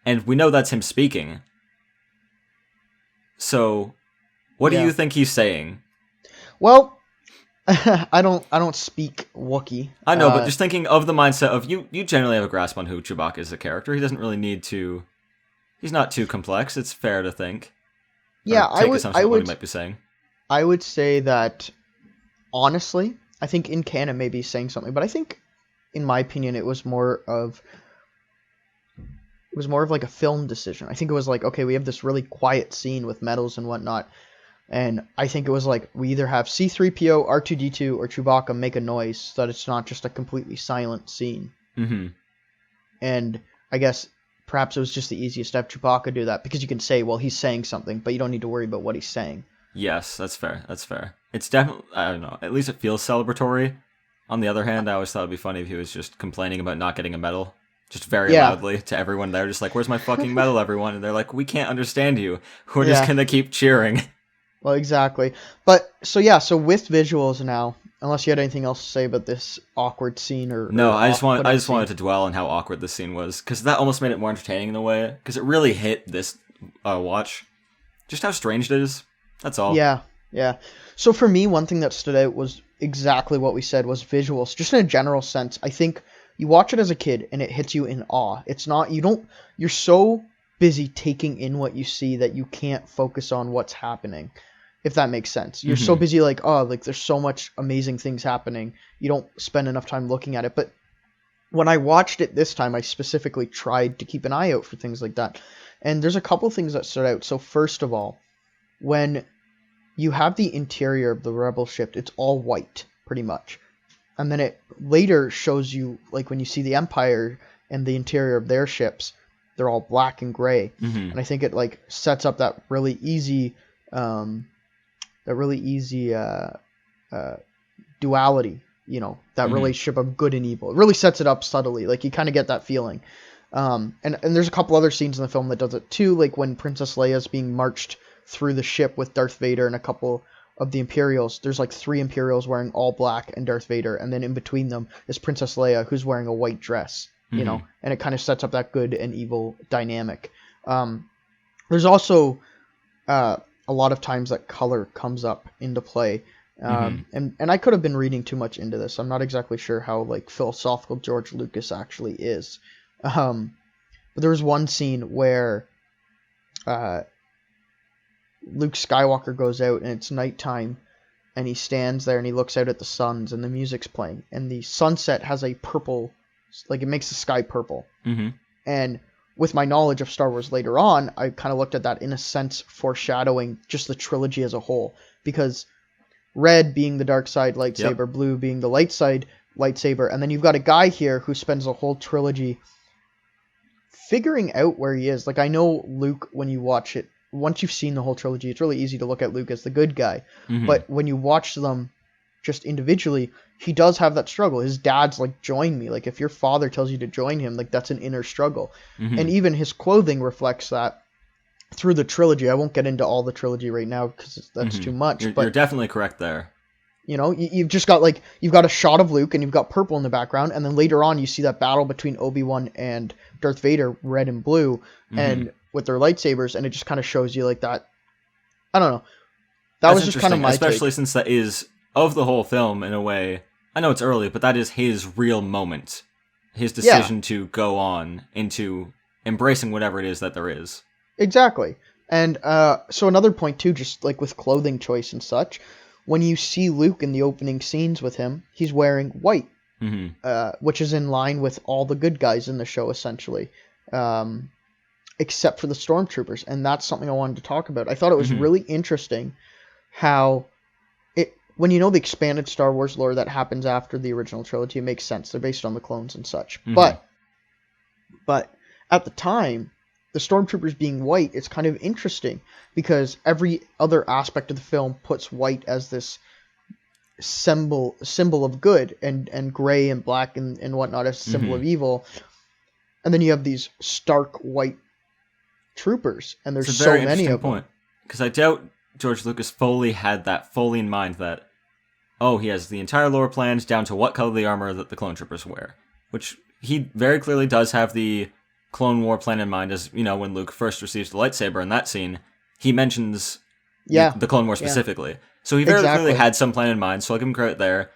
And we know that's him speaking. So, what do Yeah. you think he's saying? Well, I don't speak Wookiee. I know, but just thinking of the mindset of you generally have a grasp on who Chewbacca is as a character. He doesn't really need to. He's not too complex. It's fair to think or Yeah, take assumption of what he might be saying. I would say that honestly, I think in canon maybe he's saying something, but I think in my opinion it was more of like a film decision. I think it was like, okay, we have this really quiet scene with medals and whatnot, and I think it was like we either have C-3PO, R2-D2, or Chewbacca make a noise so that it's not just a completely silent scene. Mm-hmm. And I guess perhaps it was just the easiest to have Chewbacca do that because you can say, well, he's saying something, but you don't need to worry about what he's saying. Yes, that's fair. That's fair. It's definitely, I don't know, at least it feels celebratory. On the other hand, I always thought it'd be funny if he was just complaining about not getting a medal. Just very Yeah, loudly to everyone there, just like, where's my fucking medal, everyone? And they're like, we can't understand you. We're just yeah, gonna keep cheering. well, exactly. But so yeah, so with visuals now, unless you had anything else to say about this awkward scene No, or I off-putting just wanted scene. to dwell on how awkward this scene was, because that almost made it more entertaining in a way, because it really hit this watch. Just how strange it is. That's all. Yeah, yeah. So for me, one thing that stood out was exactly what we said was visuals. Just in a general sense, I think you watch it as a kid and it hits you in awe. It's not you're so busy taking in what you see that you can't focus on what's happening. If that makes sense. You're so Hmm. busy like, oh, like there's so much amazing things happening. You don't spend enough time looking at it. But when I watched it this time, I specifically tried to keep an eye out for things like that. And there's a couple things that stood out. So first of all, when you have the interior of the rebel ship, it's all white pretty much, and then it later shows you like when you see the empire and the interior of their ships, they're all black and gray. Mm-hmm. And I think it like sets up that really easy duality, you know, that Mm-hmm. relationship of good and evil. It really sets it up subtly. Like you kind of get that feeling. And there's a couple other scenes in the film that does it too, like when Princess Leia's being marched through the ship with Darth Vader and a couple of the Imperials. There's like 3 Imperials wearing all black and Darth Vader, and then in between them is Princess Leia, who's wearing a white dress, you know, and it kind of sets up that good and evil dynamic. There's also a lot of times that color comes up into play. And I could have been reading too much into this. I'm not exactly sure how like philosophical George Lucas actually is. But there was one scene where Luke Skywalker goes out and it's nighttime, and he stands there and he looks out at the suns and the music's playing, and the sunset has a purple, like it makes the sky purple. And with my knowledge of Star Wars later on, I kind of looked at that in a sense foreshadowing just the trilogy as a whole, because red being the dark side lightsaber, blue being the light side lightsaber, and then you've got a guy here who spends a whole trilogy figuring out where he is. Like, I know Luke, when you watch it, once you've seen the whole trilogy, it's really easy to look at Luke as the good guy. But when you watch them just individually, he does have that struggle. His dad's like, join me. Like, if your father tells you to join him, like, that's an inner struggle. And even his clothing reflects that through the trilogy. I won't get into all the trilogy right now because that's too much. You're definitely correct there. You know, you've just got like, you've got a shot of Luke and you've got purple in the background, and then later on you see that battle between Obi-Wan and Darth Vader, red and blue, and with their lightsabers, and it just kind of shows you like that. I don't know. That was just kind of my especially take. Since that is of the whole film in a way. I know it's early, but that is his real moment. His decision to go on into embracing whatever it is that there is. Exactly. And so another point too, just like with clothing choice and such, when you see Luke in the opening scenes with him, he's wearing white, which is in line with all the good guys in the show, essentially, except for the stormtroopers. And that's something I wanted to talk about. I thought it was really interesting how it, when you know the expanded Star Wars lore that happens after the original trilogy, it makes sense. They're based on the clones and such. But at the time, the stormtroopers being white, it's kind of interesting because every other aspect of the film puts white as this symbol of good, and gray and black and whatnot as a symbol of evil. And then you have these stark white troopers, and there's so many of them. Because I doubt George Lucas fully had that fully in mind, that, oh, he has the entire lore planned down to what color the armor that the clone troopers wear. Which he very clearly does have the Clone War plan in mind, as, you know, when Luke first receives the lightsaber in that scene, he mentions the Clone War specifically. So he very clearly had some plan in mind, so I'll give him credit there.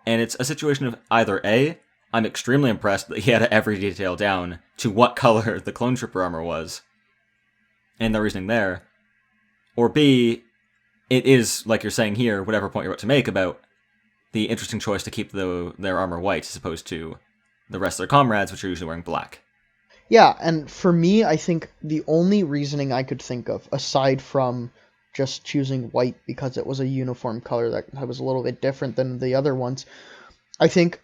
And it's a situation of either A, I'm extremely impressed that he had every detail down to what color the clone trooper armor was, and the reasoning there, or B, it is, like you're saying here, whatever point you're about to make about the interesting choice to keep their armor white as opposed to the rest of their comrades, which are usually wearing black. Yeah, and for me, I think the only reasoning I could think of, aside from just choosing white because it was a uniform color that was a little bit different than the other ones, I think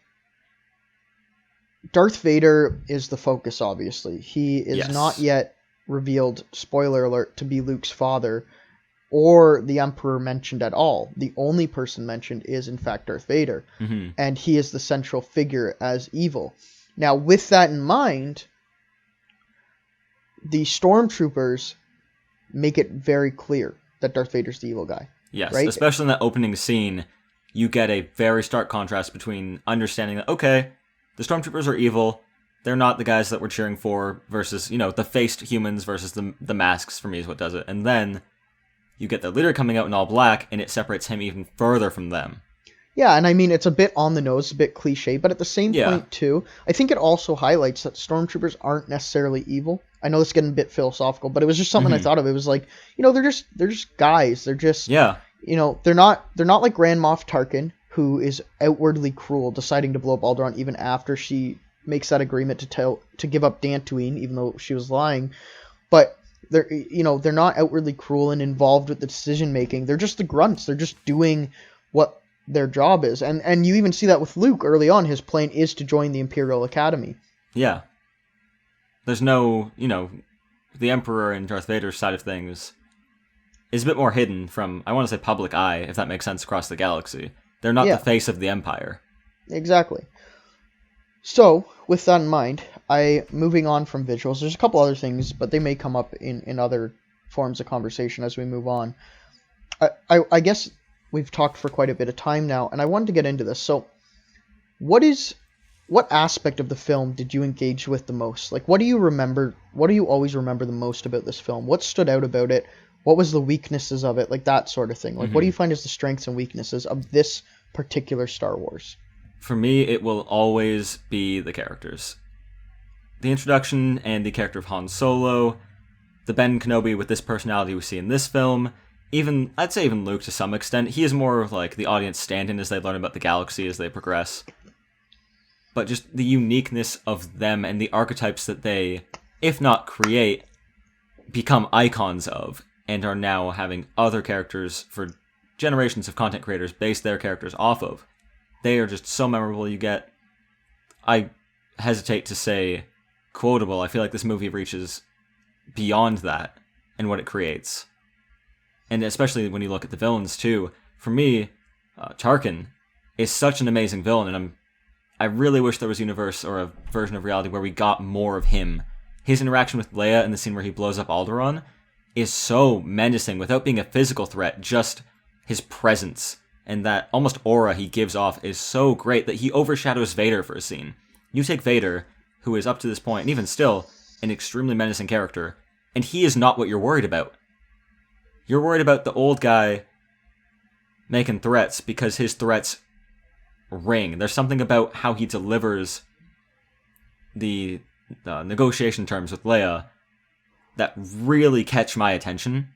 Darth Vader is the focus, obviously. He is not yet revealed, spoiler alert, to be Luke's father, or the Emperor mentioned at all. The only person mentioned is, in fact, Darth Vader, and he is the central figure as evil. Now, with that in mind, the stormtroopers make it very clear that Darth Vader's the evil guy. Yes, right? Especially in that opening scene, you get a very stark contrast between understanding that, okay, the stormtroopers are evil, they're not the guys that we're cheering for, versus, you know, the faced humans versus the masks, for me, is what does it. And then you get the leader coming out in all black, and it separates him even further from them. Yeah, and I mean, it's a bit on the nose, a bit cliche, but at the same point, too, I think it also highlights that stormtroopers aren't necessarily evil. I know this is getting a bit philosophical, but it was just something I thought of. It was like, you know, they're just guys. They're just, you know, they're not like Grand Moff Tarkin, who is outwardly cruel, deciding to blow up Alderaan even after she makes that agreement to give up Dantooine, even though she was lying. But they're not outwardly cruel and involved with the decision making. They're just the grunts. They're just doing what their job is. And you even see that with Luke early on. His plan is to join the Imperial Academy. Yeah. There's no, the Emperor and Darth Vader's side of things is a bit more hidden from, I want to say, public eye, if that makes sense, across the galaxy. They're not the face of the Empire. Exactly. So, with that in mind, moving on from visuals, there's a couple other things, but they may come up in other forms of conversation as we move on. I guess we've talked for quite a bit of time now, and I wanted to get into this. So, what aspect of the film did you engage with the most? Like, what do you remember? What do you always remember the most about this film? What stood out about it? What was the weaknesses of it? Like, that sort of thing. Like, what do you find is the strengths and weaknesses of this particular Star Wars? For me, it will always be the characters. The introduction and the character of Han Solo, the Ben Kenobi with this personality we see in this film, I'd say even Luke to some extent. He is more of like the audience stand-in as they learn about the galaxy as they progress. But just the uniqueness of them and the archetypes that they, if not create, become icons of, and are now having other characters for generations of content creators base their characters off of. They are just so memorable. I hesitate to say quotable. I feel like this movie reaches beyond that and what it creates. And especially when you look at the villains too. For me, Tarkin is such an amazing villain, and I really wish there was a universe or a version of reality where we got more of him. His interaction with Leia in the scene where he blows up Alderaan is so menacing without being a physical threat, just his presence. And that almost aura he gives off is so great that he overshadows Vader for a scene. You take Vader, who is up to this point, and even still, an extremely menacing character, and he is not what you're worried about. You're worried about the old guy making threats because his threats ring. There's something about how he delivers the negotiation terms with Leia that really catch my attention.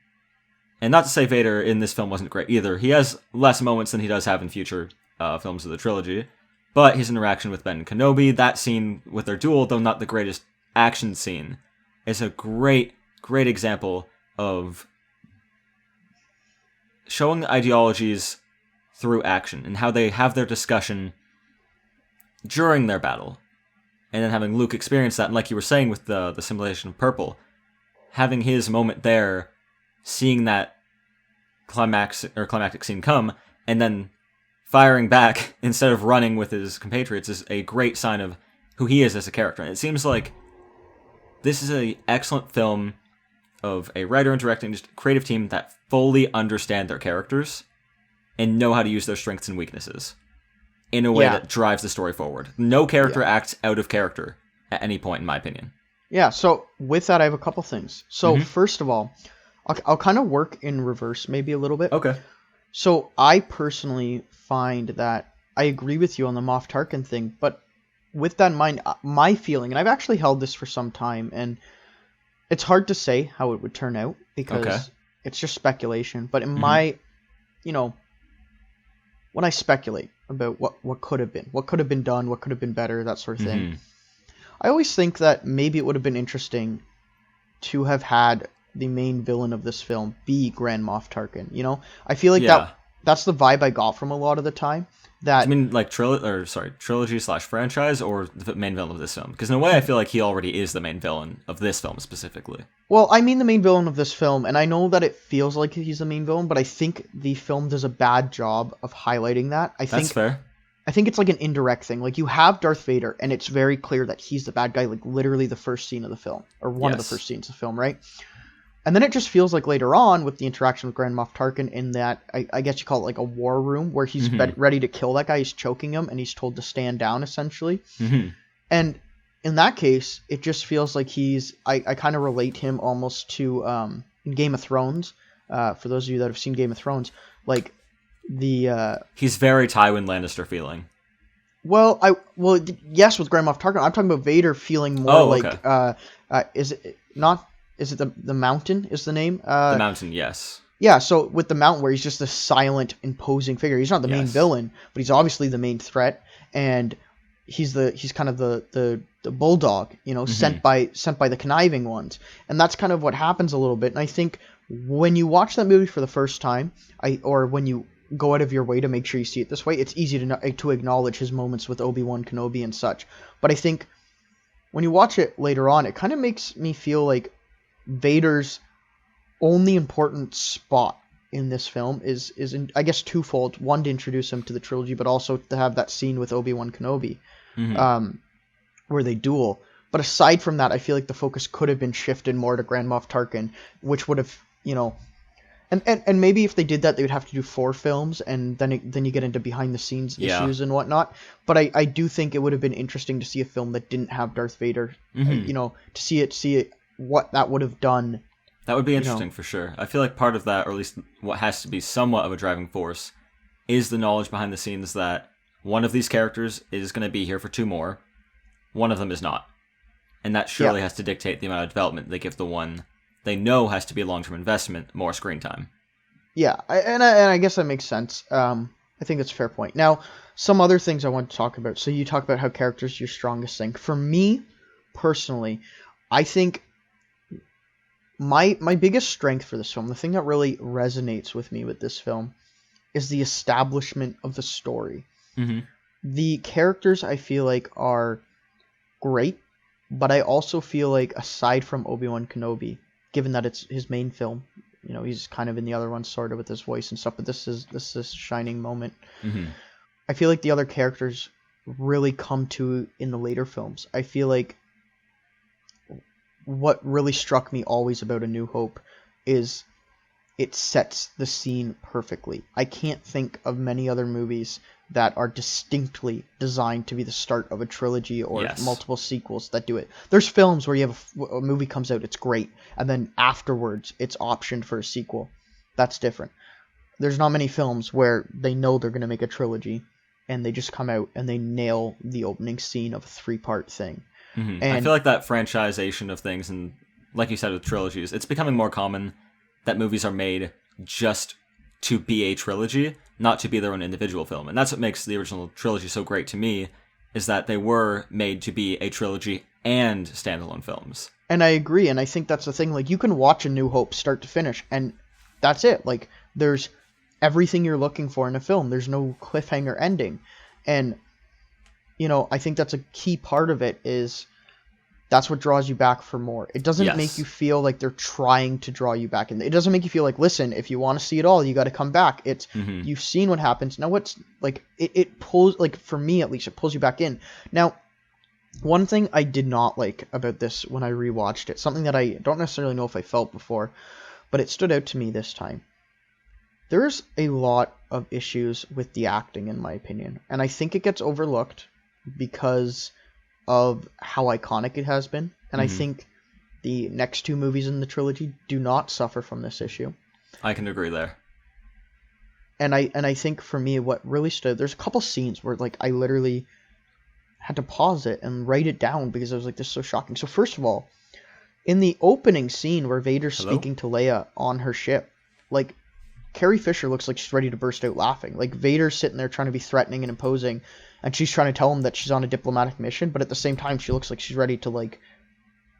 And not to say Vader in this film wasn't great either. He has less moments than he does have in future films of the trilogy. But his interaction with Ben Kenobi, that scene with their duel, though not the greatest action scene, is a great, great example of showing the ideologies through action and how they have their discussion during their battle. And then having Luke experience that, and like you were saying with the simulation of purple, having his moment there, seeing that climactic scene come, and then firing back instead of running with his compatriots is a great sign of who he is as a character. And it seems like this is an excellent film of a writer and director and just a creative team that fully understand their characters and know how to use their strengths and weaknesses in a way that drives the story forward. No character acts out of character at any point, in my opinion. Yeah, so with that, I have a couple things. So first of all, I'll kind of work in reverse maybe a little bit. Okay. So I personally find that I agree with you on the Moff Tarkin thing, but with that in mind, my feeling, and I've actually held this for some time, and it's hard to say how it would turn out because it's just speculation. But in my, when I speculate about what could have been done, what could have been better, that sort of thing, I always think that maybe it would have been interesting to have had the main villain of this film be Grand Moff Tarkin. I feel like that's the vibe I got from a lot of the time. That, I mean, like trilogy/franchise, or the main villain of this film? Because in a way, I feel like he already is the main villain of this film specifically. Well, I mean the main villain of this film, and I know that it feels like he's the main villain, but I think the film does a bad job of highlighting that. That's fair. I think it's like an indirect thing. Like, you have Darth Vader, and it's very clear that he's the bad guy, like literally the first scene of the film, or one of the first scenes of the film, right? And then it just feels like later on, with the interaction with Grand Moff Tarkin, in that, I guess you call it like a war room, where he's ready to kill that guy, he's choking him, and he's told to stand down, essentially. And in that case, it just feels like I kind of relate him almost to, in Game of Thrones, for those of you that have seen Game of Thrones, like, he's very Tywin Lannister feeling. Yes, with Grand Moff Tarkin, I'm talking about Vader feeling more is it the Mountain is the name? The Mountain, yes. Yeah, so with the Mountain, where he's just a silent, imposing figure. He's not the main villain, but he's obviously the main threat, and he's kind of the bulldog, sent by the conniving ones. And that's kind of what happens a little bit. And I think when you watch that movie for the first time, or when you go out of your way to make sure you see it this way, it's easy to acknowledge his moments with Obi-Wan Kenobi and such. But I think when you watch it later on, it kind of makes me feel like Vader's only important spot in this film is I guess twofold. One, to introduce him to the trilogy, but also to have that scene with Obi-Wan Kenobi, where they duel. But aside from that, I feel like the focus could have been shifted more to Grand Moff Tarkin, which would have, and maybe if they did that, they would have to do 4 films, and then you get into behind the scenes issues and whatnot. But I do think it would have been interesting to see a film that didn't have Darth Vader, to see it what that would have done. That would be interesting for sure. I feel like part of that, or at least what has to be somewhat of a driving force, is the knowledge behind the scenes that one of these characters is going to be here for 2 more, one of them is not. And that surely has to dictate the amount of development they give the one they know has to be a long-term investment, more screen time. Yeah, I guess that makes sense. I think that's a fair point. Now, some other things I want to talk about. So you talk about how characters are your strongest thing. For me, personally, I think my biggest strength for this film, the thing that really resonates with me with this film, is the establishment of the story. Mm-hmm. The characters, I feel like, are great, but I also feel like, aside from Obi-Wan Kenobi, given that it's his main film, he's kind of in the other one sort of with his voice and stuff, but this is a shining moment. Mm-hmm. I feel like the other characters really come to in the later films. I feel like what really struck me always about A New Hope is it sets the scene perfectly. I can't think of many other movies that are distinctly designed to be the start of a trilogy or multiple sequels that do it. There's films where you have a movie comes out, it's great, and then afterwards it's optioned for a sequel. That's different. There's not many films where they know they're going to make a trilogy and they just come out and they nail the opening scene of a 3-part thing. Mm-hmm. And I feel like that franchisation of things, and like you said with trilogies, it's becoming more common that movies are made just to be a trilogy, not to be their own individual film. And that's what makes the original trilogy so great to me, is that they were made to be a trilogy and standalone films. And I agree, and I think that's the thing. Like, you can watch A New Hope start to finish, and that's it. Like, there's everything you're looking for in a film. There's no cliffhanger ending. And, I think that's a key part of it is that's what draws you back for more. It doesn't make you feel like they're trying to draw you back. And it doesn't make you feel like, listen, if you want to see it all, you got to come back. It's you've seen what happens. Now what's like, it pulls, like for me at least, it pulls you back in. Now, one thing I did not like about this when I rewatched it, something that I don't necessarily know if I felt before, but it stood out to me this time. There's a lot of issues with the acting, in my opinion. And I think it gets overlooked because of how iconic it has been. And I think the next 2 movies in the trilogy do not suffer from this issue. I can agree there. And I think for me, what really stood, there's a couple scenes where like I literally had to pause it and write it down because I was like, this is so shocking. So first of all, in the opening scene where Vader's speaking to Leia on her ship, like Carrie Fisher looks like she's ready to burst out laughing. Like Vader's sitting there trying to be threatening and imposing, and she's trying to tell him that she's on a diplomatic mission, but at the same time she looks like she's ready to like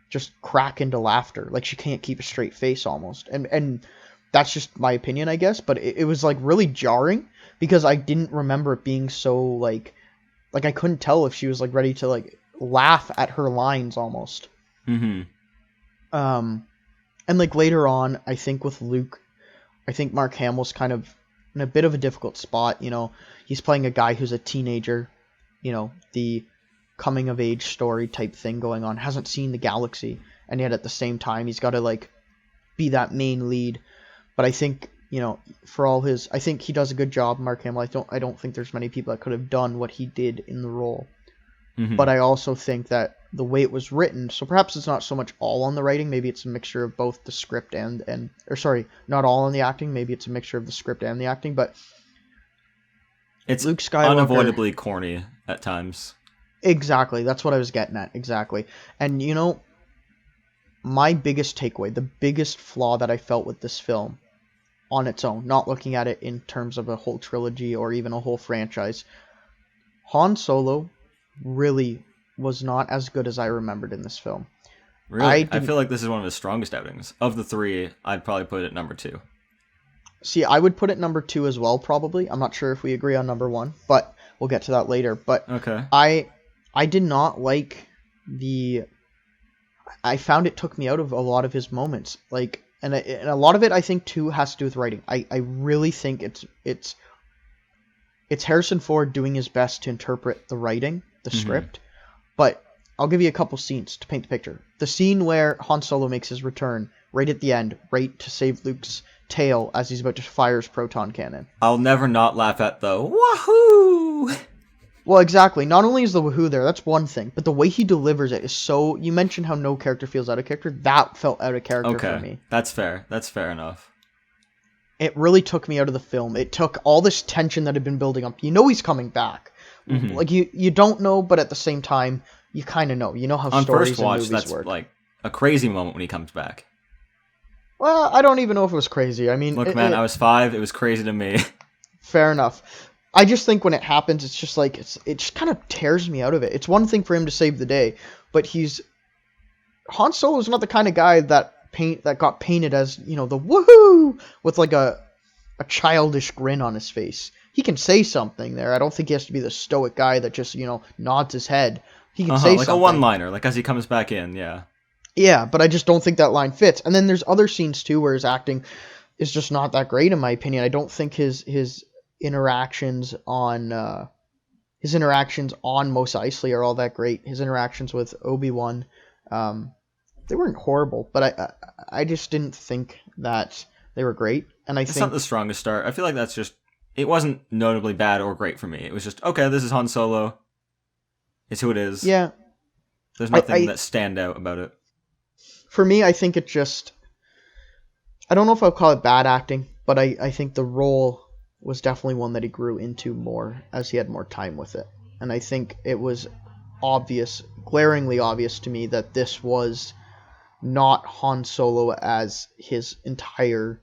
just crack into laughter. Like she can't keep a straight face almost. And that's just my opinion, I guess, but it was like really jarring because I didn't remember it being so like I couldn't tell if she was like ready to like laugh at her lines almost. Mm-hmm. And like later on, I think with Luke, I think Mark Hamill's kind of in a bit of a difficult spot. He's playing a guy who's a teenager, the coming of age story type thing going on, hasn't seen the galaxy, and yet at the same time he's got to like be that main lead. But I think, for all his, I think he does a good job, Mark Hamill. I don't think there's many people that could have done what he did in the role. Mm-hmm. But I also think that the way it was written, so perhaps it's not so much all on the writing, maybe it's a mixture of both the script not all on the acting, maybe it's a mixture of the script and the acting, but it's Luke Skywalker, unavoidably corny at times. Exactly, that's what I was getting at, exactly. And my biggest takeaway, the biggest flaw that I felt with this film on its own, not looking at it in terms of a whole trilogy or even a whole franchise, Han Solo really was not as good as I remembered in this film. Really? I feel like this is one of his strongest outings. Of the 3, I'd probably put it at number 2. See, I would put it number 2 as well, probably. I'm not sure if we agree on number 1, but we'll get to that later. But okay. I did not like the I found it took me out of a lot of his moments. Like, and a lot of it I think too has to do with writing. I really think it's Harrison Ford doing his best to interpret the writing, the script. But I'll give you a couple scenes to paint the picture. The scene where Han Solo makes his return, right at the end, right to save Luke's tail as he's about to fire his proton cannon. I'll never not laugh at the wahoo! Well, exactly. Not only is the woohoo there, that's one thing, but the way he delivers it is so... You mentioned how no character feels out of character. That felt out of character for me. That's fair. That's fair enough. It really took me out of the film. It took all this tension that had been building up. You know he's coming back. Like, you don't know, but at the same time, you kind of know. You know how on stories first watch, and movies that's work. like a crazy moment when he comes back. Well, I don't even know if it was crazy. I mean... Look, man, I was 5. It was crazy to me. Fair enough. I just think when it happens, it's just like it just kind of tears me out of it. It's one thing for him to save the day, but Han Solo is not the kind of guy that got painted as, you know, the woohoo with like a childish grin on his face. He can say something there. I don't think he has to be the stoic guy that just, you know, nods his head. He can say like something. a one-liner, like as he comes back in, yeah. Yeah, but I just don't think that line fits. And then there's other scenes too where his acting is just not that great in my opinion. I don't think his interactions on Mos Eisley are all that great. His interactions with Obi-Wan, they weren't horrible, but I just didn't think that they were great. And It's not the strongest start. I feel like that's just... It wasn't notably bad or great for me. It was just, okay, this is Han Solo. It's who it is. Yeah. There's nothing that stand out about it. For me, I think it just... I don't know if I'll call it bad acting, but I think the role was definitely one that he grew into more as he had more time with it. And I think it was obvious, glaringly obvious to me that this was not Han Solo as his entire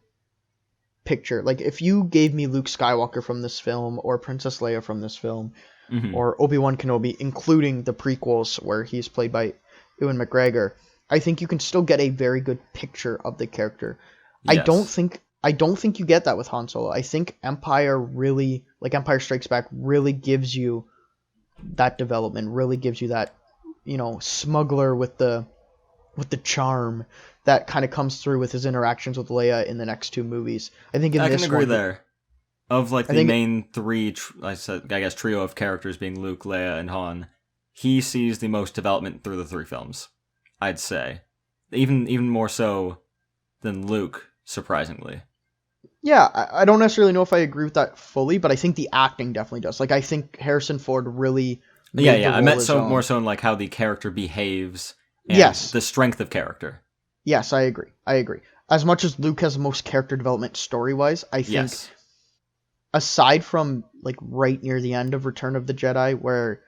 picture. Like, if you gave me Luke Skywalker from this film, or Princess Leia from this film, or Obi-Wan Kenobi, including the prequels where he's played by Ewan McGregor, I think you can still get a very good picture of the character. Yes. I don't think you get that with Han Solo. I think Empire Strikes Back really gives you that development, really gives you that, you know, smuggler with the charm that kind of comes through with his interactions with Leia in the next two movies. I think I can agree there. Of like the main three, I guess trio of characters being Luke, Leia, and Han, he sees the most development through the three films. I'd say, even more so than Luke, surprisingly. Yeah, I don't necessarily know if I agree with that fully, but I think the acting definitely does. Like, I think Harrison Ford really made the role I meant his own. More so in like how the character behaves and yes. the strength of character. Yes, I agree. As much as Luke has the most character development story-wise, I think aside from like right near the end of Return of the Jedi where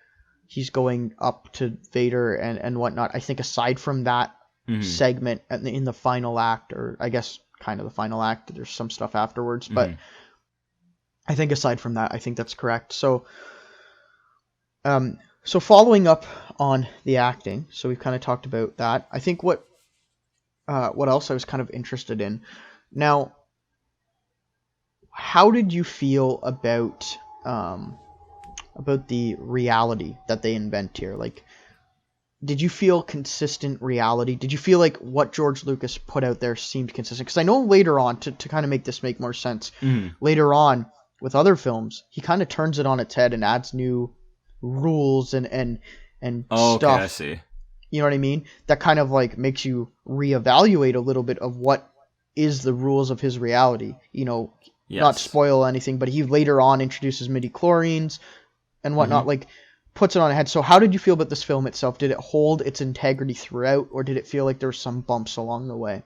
he's going up to Vader and whatnot, I think aside from that segment in the final act, or I guess kind of the final act, there's some stuff afterwards, but I think aside from that, I think that's correct. So following up on the acting, so we've kind of talked about that. I think what else I was kind of interested in. Now, how did you feel about the reality that they invent here? Like, did you feel consistent reality? Did you feel like what George Lucas put out there seemed consistent? Because I know later on, to kind of make this make more sense, later on with other films, he kind of turns it on its head and adds new rules and stuff. Okay, I see. You know what I mean? That kind of like makes you reevaluate a little bit of what is the rules of his reality. You know, not spoil anything, but he later on introduces midi-chlorians and whatnot, like puts it on ahead. So how did you feel about this film itself? Did it hold its integrity throughout, or did it feel like there were some bumps along the way?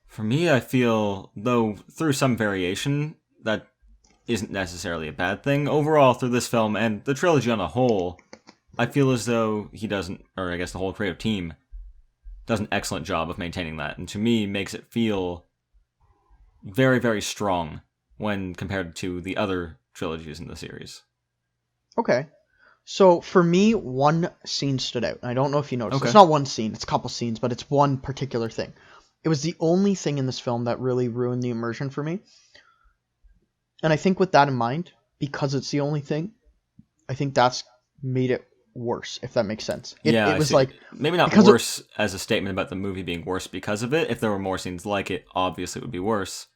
For me, I feel, though through some variation, that isn't necessarily a bad thing. Overall, through this film and the trilogy on a whole, I feel as though he doesn't, or I guess the whole creative team, does an excellent job of maintaining that. And to me, makes it feel very, very strong when compared to the other trilogies in the series. Okay. So for me, one scene stood out. I don't know if you noticed. Okay. It's not one scene, it's a couple scenes, but it's one particular thing. It was the only thing in this film that really ruined the immersion for me. And I think with that in mind, because it's the only thing, I think that's made it worse, if that makes sense. Yeah, It I was see. like, Maybe not because worse as a statement about the movie being worse because of it. If there were more scenes like it, obviously it would be worse.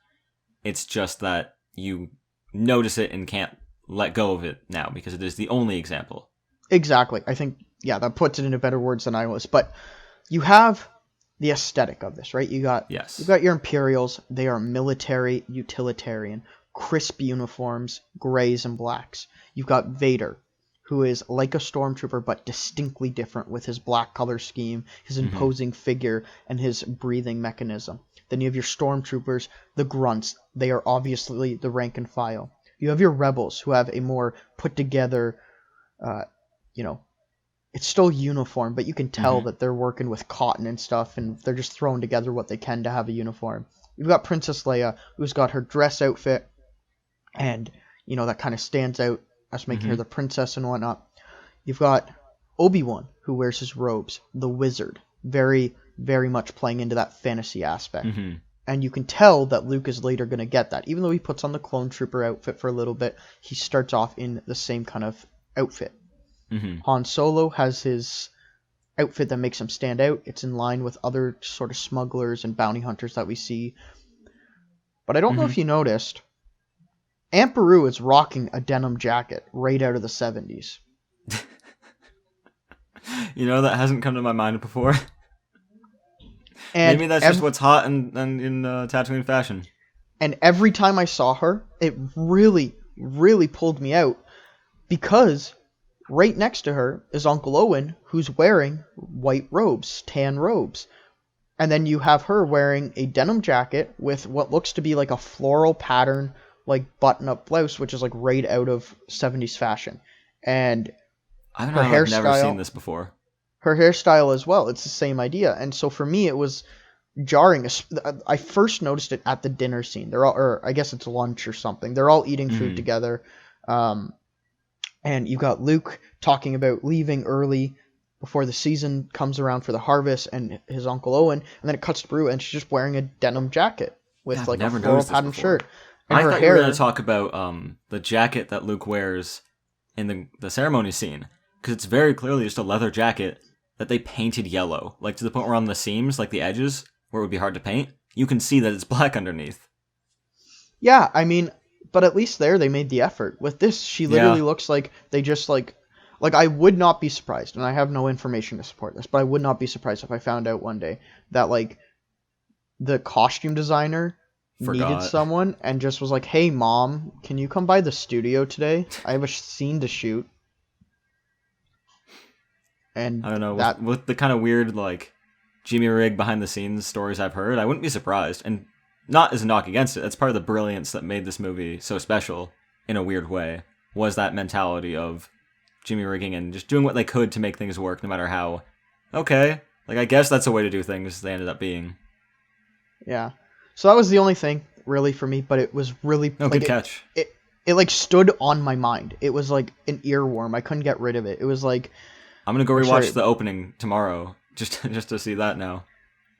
It's just that you notice it and can't let go of it now because it is the only example. exactly, I think, yeah, that puts it into better words than I was. But you have the aesthetic of this, right? You've Yes. got your Imperials. They are military, utilitarian, crisp uniforms, grays and blacks. You've got Vader, who is like a stormtrooper but distinctly different with his black color scheme, his Hmm. imposing figure, and his breathing mechanism. Then you have your stormtroopers, the grunts. They are obviously the rank and file. You have your rebels, who have a more put together, uh, you know, it's still uniform, but you can tell Hmm. that they're working with cotton and stuff, and they're just throwing together what they can to have a uniform. You've got Princess Leia, who's got her dress outfit, and that kind of stands out as making her Hmm. the princess and whatnot. You've got Obi-Wan, who wears his robes, the wizard, very, very much playing into that fantasy aspect. Hmm. And you can tell that Luke is later going to get that. Even though he puts on the clone trooper outfit for a little bit, he starts off in the same kind of outfit. Hmm. Han Solo has his outfit that makes him stand out. It's in line with other sort of smugglers and bounty hunters that we see. But I don't know Hmm. if you noticed, Aunt Beru is rocking a denim jacket right out of the 70s. That hasn't come to my mind before. And Maybe that's just every, what's hot in Tatooine fashion. and every time I saw her, it really, really pulled me out because right next to her is Uncle Owen, who's wearing white robes, tan robes. And then you have her wearing a denim jacket with what looks to be like a floral pattern, like button-up blouse, which is like right out of 70s fashion. And I don't her know. I've never seen hairstyle, this before. her hairstyle as well. It's the same idea. And so for me, it was jarring. I first noticed it at the dinner scene. They're all, or I guess it's lunch or something. They're all eating food Hmm. together. Um, and you've got Luke talking about leaving early before the season comes around for the harvest, and his Uncle Owen, and then it cuts to Beru, and she's just wearing a denim jacket Yeah, with I've like a never floral noticed this patterned before. shirt, and I her thought you were going to hair. talk about the jacket that Luke wears in the ceremony scene, because it's very clearly just a leather jacket that they painted yellow, like to the point where on the seams, like the edges, where it would be hard to paint, you can see that it's black underneath. Yeah, I mean, but at least there they made the effort. With this, she literally Yeah, looks like they just like I would not be surprised, and I have no information to support this, but I would not be surprised if I found out one day that like the costume designer needed forgot. someone and just was like, "Hey, mom, can you come by the studio today? I have a scene to shoot." I And don't know, that, with the kind of weird, like, Jimmy Rig behind the scenes stories I've heard, I wouldn't be surprised. And not as a knock against it, that's part of the brilliance that made this movie so special, in a weird way, was that mentality of Jimmy rigging and just doing what they could to make things work, no matter how, okay, like, I guess that's a way to do things they ended up being. yeah. So that was the only thing really for me, but it was really No, like good catch. it like stood on my mind. It was like an earworm. I couldn't get rid of it. It was like, I'm gonna go or rewatch sorry, the opening tomorrow, just to see that now.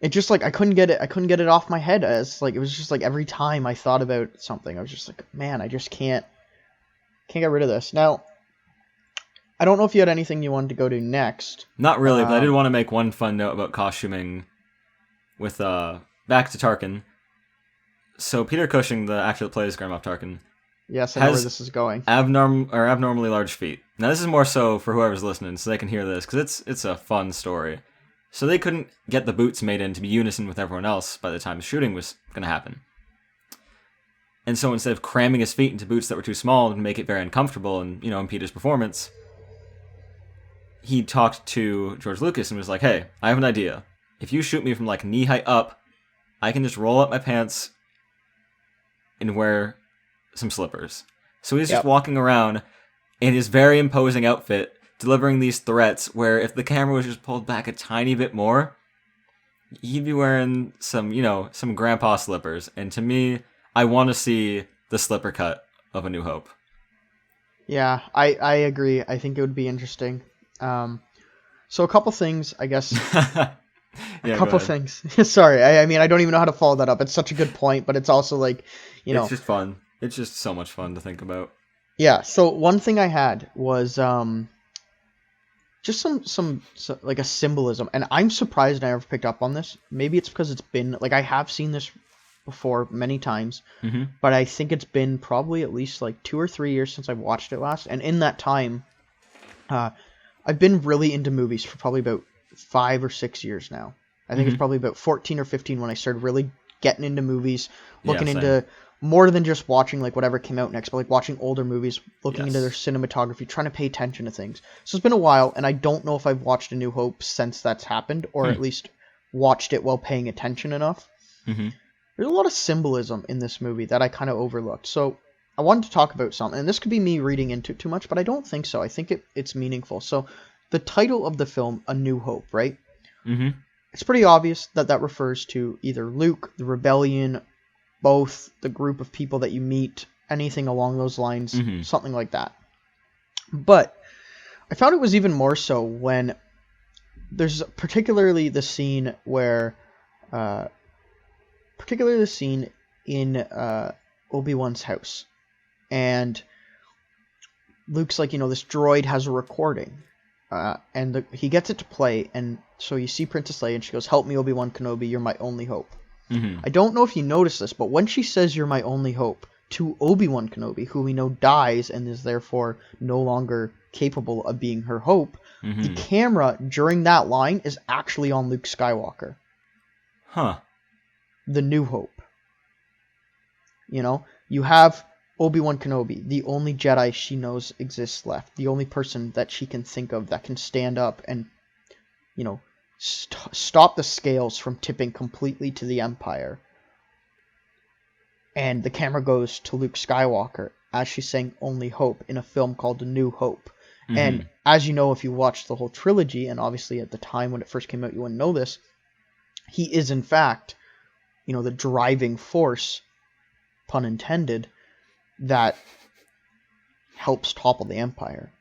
it just like I couldn't get it. I couldn't get it off my head. As like it was just like every time I thought about something, I was just like, man, I just can't get rid of this. Now, I don't know if you had anything you wanted to go to next. Not really, but I did Um, want to make one fun note about costuming with, back to Tarkin. So Peter Cushing, the actor that plays Grand Moff Tarkin, yes, I know where has this is going. abnormally large feet. Now this is more so for whoever's listening, so they can hear this, because it's a fun story. So they couldn't get the boots made in to be unison with everyone else by the time the shooting was going to happen. And so instead of cramming his feet into boots that were too small and make it very uncomfortable and impede his performance, he talked to George Lucas and was like, "Hey, I have an idea. If you shoot me from like knee height up, I can just roll up my pants and wear some slippers." So he's just Yep. walking around in his very imposing outfit, delivering these threats where if the camera was just pulled back a tiny bit more, he'd be wearing some grandpa slippers. And to me, I want to see the slipper cut of A New Hope. Yeah, I agree. I think it would be interesting. Um, so a couple things, I guess. A Yeah, go couple ahead. things. Sorry, I mean, I don't even know how to follow that up. It's such a good point, but it's also like, you It's know, just fun. It's just so much fun to think about. yeah. So one thing I had was just like a symbolism, and I'm surprised I never picked up on this. Maybe it's because it's been like I have seen this before many times, Mm-hmm. but I think it's been probably at least like 2 or 3 years since I watched it last. And in that time, uh, I've been really into movies for probably about 5 or 6 years now. I think it's Mm-hmm. probably about 14 or 15 when I started really getting into movies, Yeah, looking same. into more than just watching like whatever came out next, but like watching older movies, looking into their Yes. cinematography, trying to pay attention to things. So it's been a while, and I don't know if I've watched A New Hope since that's happened, or at Hmm. least watched it while paying attention enough. Mm-hmm. There's a lot of symbolism in this movie that I kind of overlooked. So I wanted to talk about something, and this could be me reading into it too much, but I don't think so. I think it's meaningful. So the title of the film, A New Hope, right? Mm-hmm. It's pretty obvious that that refers to either Luke, the rebellion, both, the group of people that you meet, anything along those lines, Mm-hmm. something like that. But I found it was even more so when there's particularly the scene where, uh, particularly the scene in Obi-Wan's house, and Luke's like, this droid has a recording, and he gets it to play, and so you see Princess Leia, and she goes, "Help me, Obi-Wan Kenobi, you're my only hope." Mm-hmm. I don't know if you noticed this, but when she says "you're my only hope" to Obi-Wan Kenobi, who we know dies and is therefore no longer capable of being her hope, the Mm-hmm. camera during that line is actually on Luke Skywalker, Huh. the New Hope. You have Obi-Wan Kenobi, the only Jedi she knows exists left, the only person that she can think of that can stand up and, you know, stop the scales from tipping completely to the Empire. And the camera goes to Luke Skywalker as she's saying "Only Hope" in a film called A New Hope. And Mm-hmm. as you know, if you watched the whole trilogy, and obviously at the time when it first came out you wouldn't know this, he is in fact, the driving force, pun intended, that helps topple the Empire.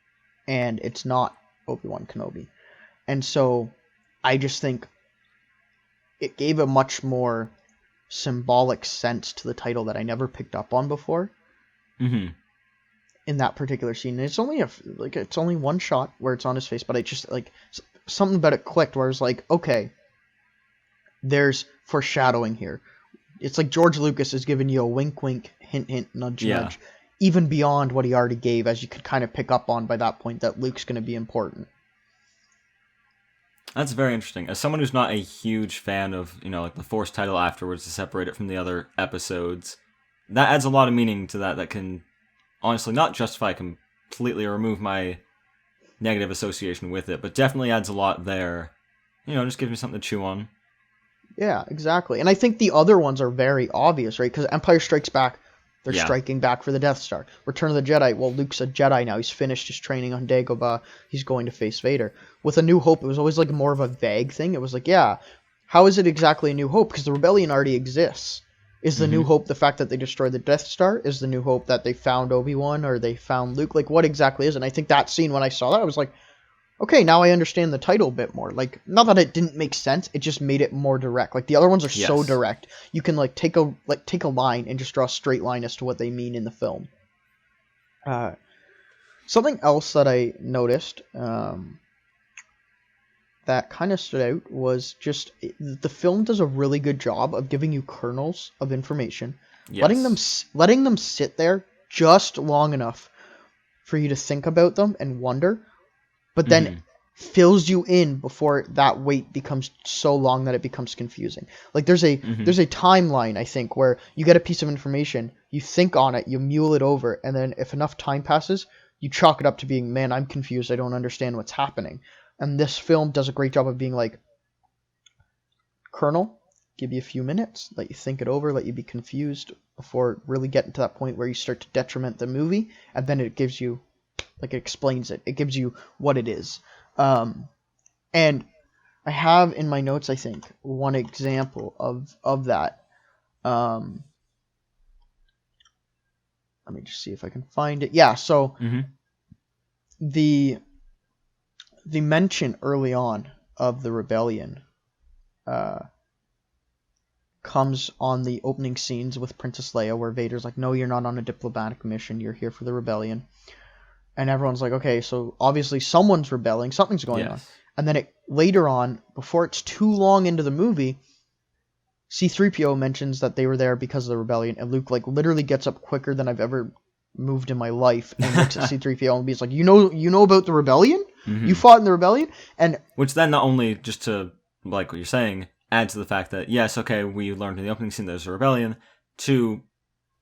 And it's not Obi-Wan Kenobi. And so I just think it gave a much more symbolic sense to the title that I never picked up on before Mm-hmm. in that particular scene. And it's only it's only one shot where it's on his face, but I just like something about it clicked where I was like, okay, there's foreshadowing here. It's like George Lucas is giving you a wink wink, hint hint, nudge Yeah. nudge, even beyond what he already gave, as you could kind of pick up on by that point that Luke's going to be important. That's very interesting. As someone who's not a huge fan of, like the Force title afterwards to separate it from the other episodes, that adds a lot of meaning to that can honestly not justify completely or remove my negative association with it, but definitely adds a lot there. Just gives me something to chew on. Yeah, exactly. And I think the other ones are very obvious, right? Because Empire Strikes Back, they're Yeah. striking back for the Death Star. Return of the Jedi, well, Luke's a Jedi now. He's finished his training on Dagobah. He's going to face Vader. With A New Hope, it was always like more of a vague thing. It was like, yeah, how is it exactly a New Hope? Because the rebellion already exists. Is the New Mm-hmm. Hope the fact that they destroyed the Death Star? Is the New Hope that they found Obi-Wan or they found Luke? Like, what exactly is it? And I think that scene, when I saw that, I was like, okay, now I understand the title a bit more. Like, not that it didn't make sense, it just made it more direct. Like the other ones are so Yes. direct. You can take a line and just draw a straight line as to what they mean in the film. Something else that I noticed that kind of stood out was just the film does a really good job of giving you kernels of information, Yes. letting them sit there just long enough for you to think about them and wonder, but then Mm-hmm. fills you in before that wait becomes so long that it becomes confusing. Like there's a Mm-hmm. there's a timeline, I think, where you get a piece of information, you think on it, you mule it over, and then if enough time passes, you chalk it up to being, man, I'm confused, I don't understand what's happening. And this film does a great job of being like, Colonel, give you a few minutes, let you think it over, let you be confused before really getting to that point where you start to detriment the movie, and then it gives you, like, it explains it. It gives you what it is. And I have in my notes, I think, one example of that. Um, Let me just see if I can find it. Yeah, so Mm-hmm. the the mention early on of the rebellion uh, comes on the opening scenes with Princess Leia, where Vader's like, "No, you're not on a diplomatic mission. You're here for the rebellion." and everyone's like, okay, so obviously someone's rebelling, something's going on. Yes. And then later on, before it's too long into the movie, C-3PO mentions that they were there because of the rebellion, and Luke like literally gets up quicker than I've ever moved in my life and looks at C-3PO and he's like, you know about the rebellion? You fought in the rebellion? And which then not only, just to like what you're saying, adds to the fact that yes, okay, we learned in the opening scene there's a rebellion. To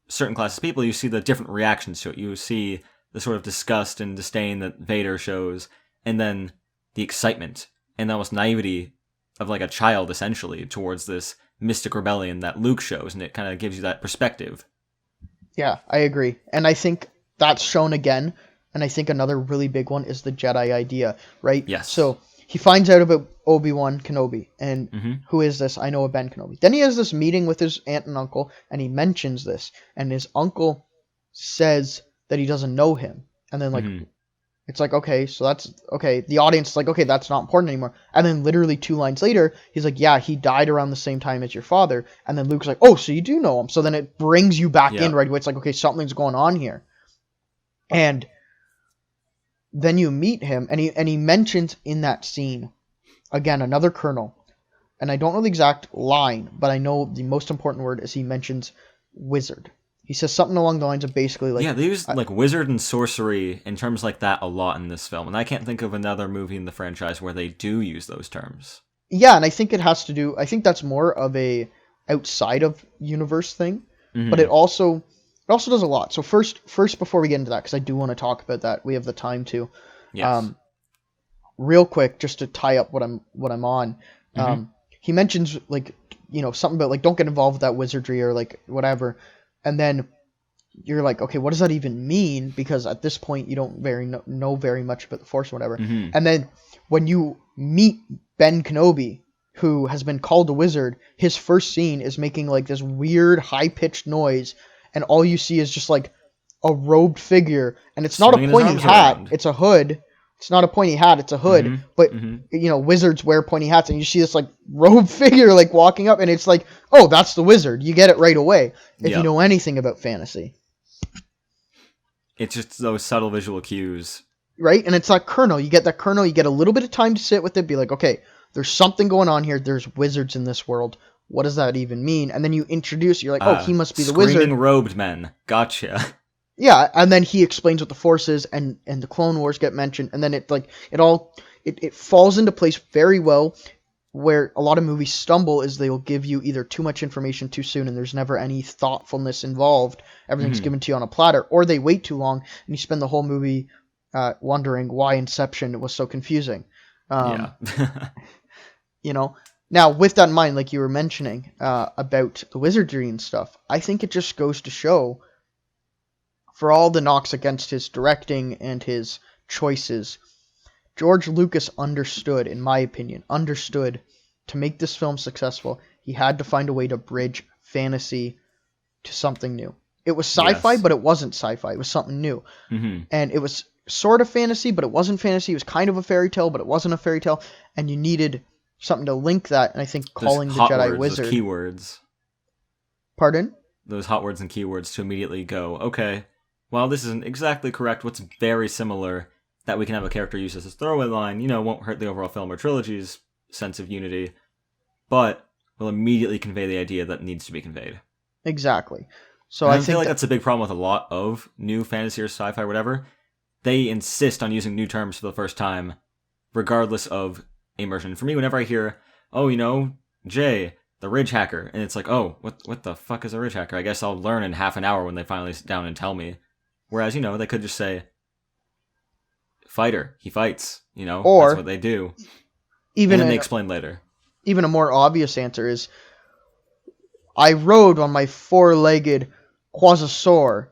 certain classes of people, you see the different reactions to it. You see the sort of disgust and disdain that Vader shows, and then the excitement and almost naivety of like a child essentially towards this mystic rebellion that Luke shows, and it kind of gives you that perspective. Yeah, I agree. And I think that's shown again, and I think another really big one is the Jedi idea, right? Yes. So he finds out about Obi-Wan Kenobi, and who is this? I know a Ben Kenobi. Then he has this meeting with his aunt and uncle, and he mentions this, and his uncle says that he doesn't know him. And then, like, it's like, okay, so that's, okay, the audience is like, okay, that's not important anymore. And then literally 2 lines later, he's like, yeah, he died around the same time as your father. And then Luke's like, oh, so you do know him. So then it brings you back in right away. It's like, okay, something's going on here. And then you meet him, and he mentions in that scene, again, another colonel. And I don't know the exact line, but I know the most important word is he mentions wizard. He says something along the lines of basically like... Yeah, they use like wizard and sorcery in terms like that a lot in this film. And I can't think of another movie in the franchise where they do use those terms. Yeah, and I think it has to do... I think that's more of a outside of universe thing. But it also does a lot. So first before we get into that, because I do want to talk about that, we have the time to. Yes. Real quick, just to tie up what I'm on. He mentions like, you know, something about like, don't get involved with that wizardry or like whatever. And then you're like, okay, what does that even mean? Because at this point, you don't know very much about the Force or whatever. And then when you meet Ben Kenobi, who has been called a wizard, his first scene is making like this weird high-pitched noise, and all you see is just like a robed figure, and it's not a pointy hat, it's a hood. It's not a pointy hat, it's a hood. But, you know, wizards wear pointy hats, and you see this, like, robed figure, like, walking up, and it's like, oh, that's the wizard. You get it right away if you know anything about fantasy. It's just those subtle visual cues. Right? And it's like Colonel. You get that Colonel, you get a little bit of time to sit with it, be like, okay, there's something going on here. There's wizards in this world. What does that even mean? And then you introduce, you're like, oh, he must be the wizard. Screaming robed men. Gotcha. Yeah, and then he explains what the Force is, and the Clone Wars get mentioned, and then it falls into place very well. Where a lot of movies stumble is they will give you either too much information too soon, and there's never any thoughtfulness involved. Everything's given to you on a platter, or they wait too long, and you spend the whole movie wondering why Inception was so confusing. You know. Now, with that in mind, like you were mentioning about the wizardry and stuff, I think it just goes to show, for all the knocks against his directing and his choices, George Lucas understood, in my opinion, to make this film successful, he had to find a way to bridge fantasy to something new. It was sci-fi, but it wasn't sci-fi. It was something new. And it was sort of fantasy, but it wasn't fantasy. It was kind of a fairy tale, but it wasn't a fairy tale. And you needed something to link that, and I think calling the Jedi wizard... Those keywords. Pardon? Those hot words and keywords to immediately go, okay, while this isn't exactly correct, what's very similar that we can have a character use as a throwaway line, you know, won't hurt the overall film or trilogy's sense of unity, but will immediately convey the idea that needs to be conveyed. Exactly. So I feel like that's a big problem with a lot of new fantasy or sci-fi or whatever. They insist on using new terms for the first time, regardless of immersion. For me, whenever I hear, oh, you know, Jay, the Ridge Hacker, and it's like, oh, what the fuck is a Ridge Hacker? I guess I'll learn in half an hour when they finally sit down and tell me. Whereas, you know, they could just say, fighter, he fights, you know, or that's what they do. And then they explain later. Even a more obvious answer is, I rode on my 4-legged quasosaur.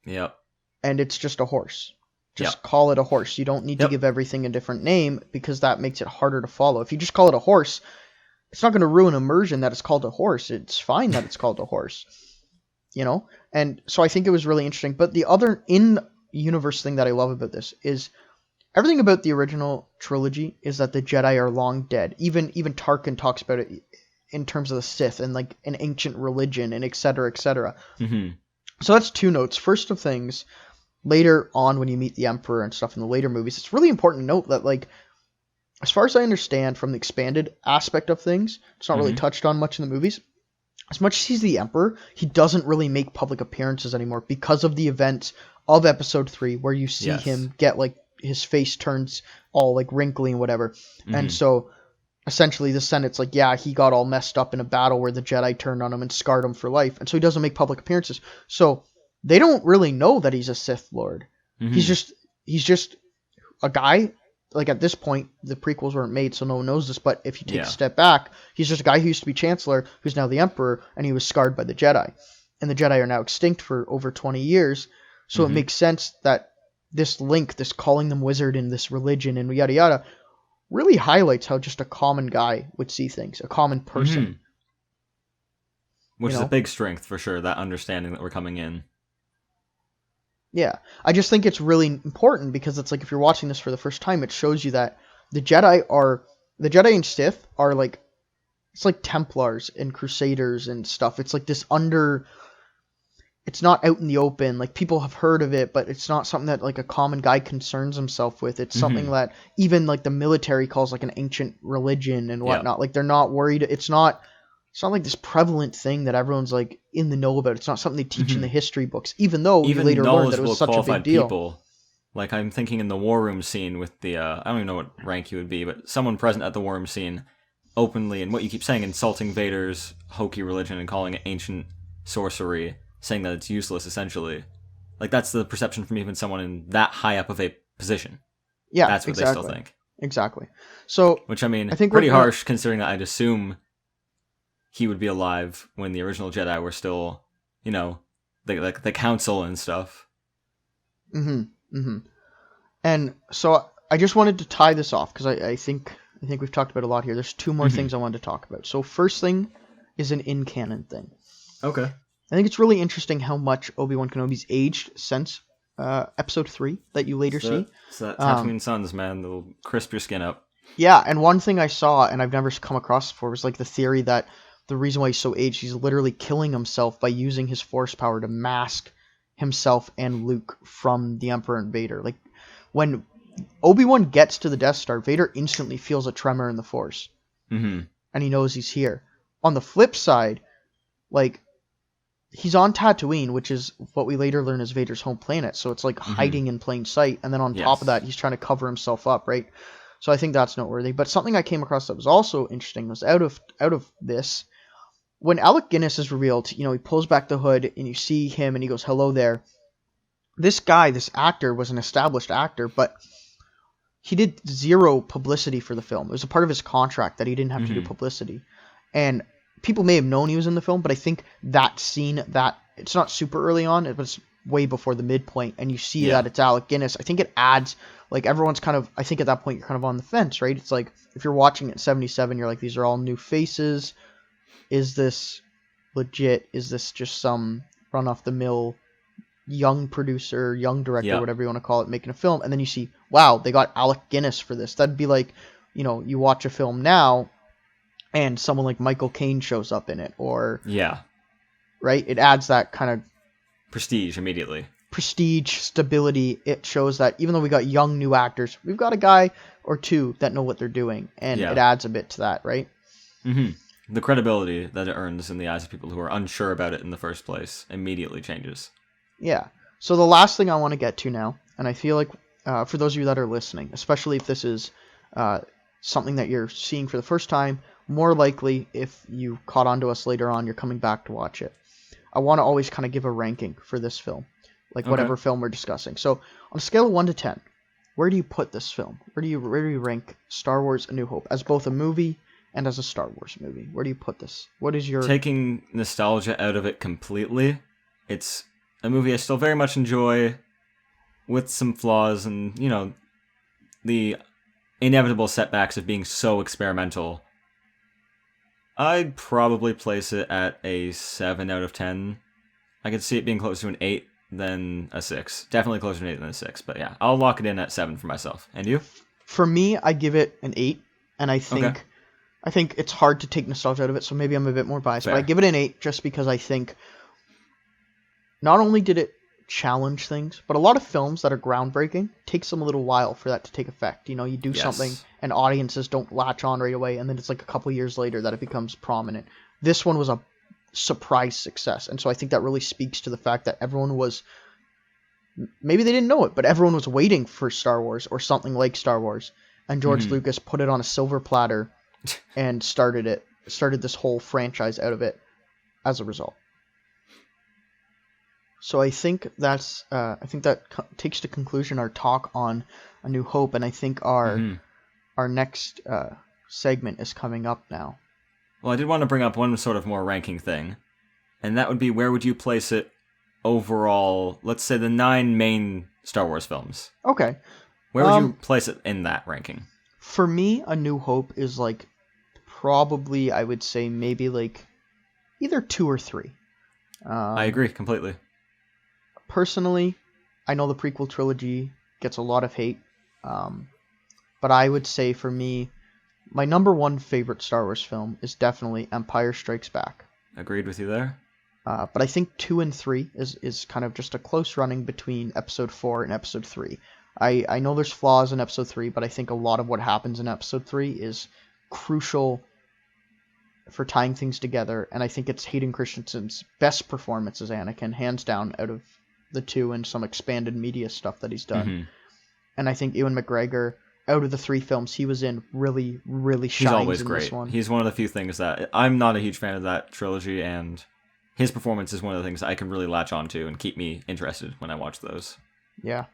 Yep. And it's just a horse. Just call it a horse. You don't need to give everything a different name, because that makes it harder to follow. If you just call it a horse, it's not going to ruin immersion that it's called a horse. It's fine that it's called a horse. You know? And so I think it was really interesting. But the other in-universe thing that I love about this is everything about the original trilogy is that the Jedi are long dead. Even Tarkin talks about it in terms of the Sith and like an ancient religion and et cetera, et cetera. So that's 2 notes. First of things, later on when you meet the Emperor and stuff in the later movies, it's really important to note that, like, as far as I understand from the expanded aspect of things, it's not really touched on much in the movies. As much as he's the Emperor, he doesn't really make public appearances anymore because of the events of Episode 3, where you see him get, like, his face turns all, like, wrinkly and whatever. And so, essentially, the Senate's like, yeah, he got all messed up in a battle where the Jedi turned on him and scarred him for life. And so he doesn't make public appearances. So they don't really know that he's a Sith Lord. He's just a guy. Like, at this point, the prequels weren't made, so no one knows this, but if you take a step back, he's just a guy who used to be Chancellor, who's now the Emperor, and he was scarred by the Jedi. And the Jedi are now extinct for over 20 years, so it makes sense that this link, this calling them wizard and this religion and yada yada, really highlights how just a common guy would see things, a common person. Which is a big strength, for sure, that understanding that we're coming in. Yeah, I just think it's really important because it's like, if you're watching this for the first time, it shows you that the Jedi and Sith are like, it's like Templars and Crusaders and stuff. It's like this it's not out in the open. Like, people have heard of it, but it's not something that, like, a common guy concerns himself with. It's something that even, like, the military calls, like, an ancient religion and whatnot. Like, they're not worried. It's not like this prevalent thing that everyone's, like, in the know about. It's not something they teach in the history books, even though you later learned that it was such a big deal. People, like, I'm thinking in the war room scene with the, I don't even know what rank you would be, but someone present at the war room scene openly, and what you keep saying, insulting Vader's hokey religion and calling it ancient sorcery, saying that it's useless, essentially. Like, that's the perception from even someone in that high up of a position. Yeah, that's what they still think. Exactly. So, which, I mean, I think pretty harsh, considering that I'd assume he would be alive when the original Jedi were still, you know, the council and stuff. And so I just wanted to tie this off because I think we've talked about a lot here. There's two more things I wanted to talk about. So first thing is an in-canon thing. Okay. I think it's really interesting how much Obi-Wan Kenobi's aged since Episode 3 that you later see. It's that Tatooine Suns, man. They'll crisp your skin up. Yeah, and one thing I saw, and I've never come across before, was like the theory that the reason why he's so aged, he's literally killing himself by using his Force power to mask himself and Luke from the Emperor and Vader. Like, when Obi-Wan gets to the Death Star, Vader instantly feels a tremor in the Force. And he knows he's here. On the flip side, like, he's on Tatooine, which is what we later learn is Vader's home planet, so it's like hiding in plain sight, and then on top of that, he's trying to cover himself up, right? So I think that's noteworthy. But something I came across that was also interesting was out of this, when Alec Guinness is revealed, you know, he pulls back the hood and you see him and he goes, "Hello there." This guy, this actor, was an established actor, but he did zero publicity for the film. It was a part of his contract that he didn't have to do publicity. And people may have known he was in the film, but I think that scene, that it's not super early on, it was way before the midpoint, and you see that it's Alec Guinness. I think it adds, like, everyone's kind of, I think at that point you're kind of on the fence, right? It's like, if you're watching at 77, you're like, these are all new faces. Is this legit? Is this just some run-off-the-mill young producer, young director, whatever you want to call it, making a film? And then you see, wow, they got Alec Guinness for this. That'd be like, you know, you watch a film now, and someone like Michael Caine shows up in it, or... Yeah. Right? It adds that kind of... prestige immediately. Prestige, stability. It shows that even though we got young new actors, we've got a guy or two that know what they're doing, and it adds a bit to that, right? The credibility that it earns in the eyes of people who are unsure about it in the first place immediately changes. Yeah. So the last thing I want to get to now, and I feel like for those of you that are listening, especially if this is something that you're seeing for the first time, more likely if you caught on to us later on, you're coming back to watch it. I want to always kind of give a ranking for this film, like whatever film we're discussing. So on a scale of 1 to 10, where do you put this film? Where do you rank Star Wars: A New Hope as both a movie and as a Star Wars movie? Where do you put this? What is your... Taking nostalgia out of it completely, it's a movie I still very much enjoy, with some flaws and, you know, the inevitable setbacks of being so experimental. I'd probably place it at a 7 out of 10. I could see it being closer to an 8 than a 6. Definitely closer to an 8 than a 6, but yeah, I'll lock it in at 7 for myself. And you? For me, I give it an 8, and I think it's hard to take nostalgia out of it, so maybe I'm a bit more biased. Fair. But I give it an 8 just because I think not only did it challenge things. But a lot of films that are groundbreaking takes them a little while for that to take effect. You know, you do something Yes. and audiences don't latch on right away, and then it's like a couple years later that it becomes prominent. This one was a surprise success, and so I think that really speaks to the fact that everyone was, maybe they didn't know it, but everyone was waiting for Star Wars or something like Star Wars, and George Lucas put it on a silver platter and started this whole franchise out of it as a result. So I think that takes to conclusion our talk on A New Hope, and I think our next segment is coming up now. Well, I did want to bring up one sort of more ranking thing, and that would be, where would you place it overall? Let's say the 9 main Star Wars films. Okay. Where would you place it in that ranking? For me, A New Hope is like probably, I would say maybe like either 2 or 3. I agree completely. Personally, I know the prequel trilogy gets a lot of hate, but I would say for me, my number 1 favorite Star Wars film is definitely Empire Strikes Back. Agreed with you there. But I think 2 and 3 is kind of just a close running between Episode 4 and Episode 3. I know there's flaws in Episode 3, but I think a lot of what happens in Episode 3 is crucial for tying things together, and I think it's Hayden Christensen's best performance as Anakin, hands down, out of the 2 and some expanded media stuff that he's done. And I think Ewan McGregor, out of the 3 films he was in, really, really shines. He's always in great. This one. He's one of the few things that I'm not a huge fan of that trilogy, and his performance is one of the things I can really latch onto and keep me interested when I watch those. Yeah,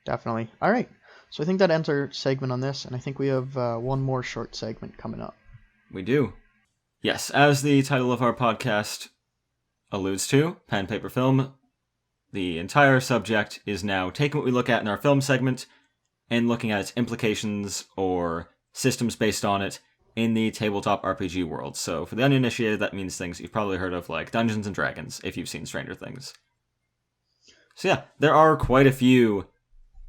definitely. All right, so I think that ends our segment on this, and I think we have one more short segment coming up. We do. Yes, as the title of our podcast alludes to, Pen, Paper, Film, the entire subject is now taking what we look at in our film segment and looking at its implications or systems based on it in the tabletop RPG world. So for the uninitiated, that means things you've probably heard of, like Dungeons & Dragons, if you've seen Stranger Things. So yeah, there are quite a few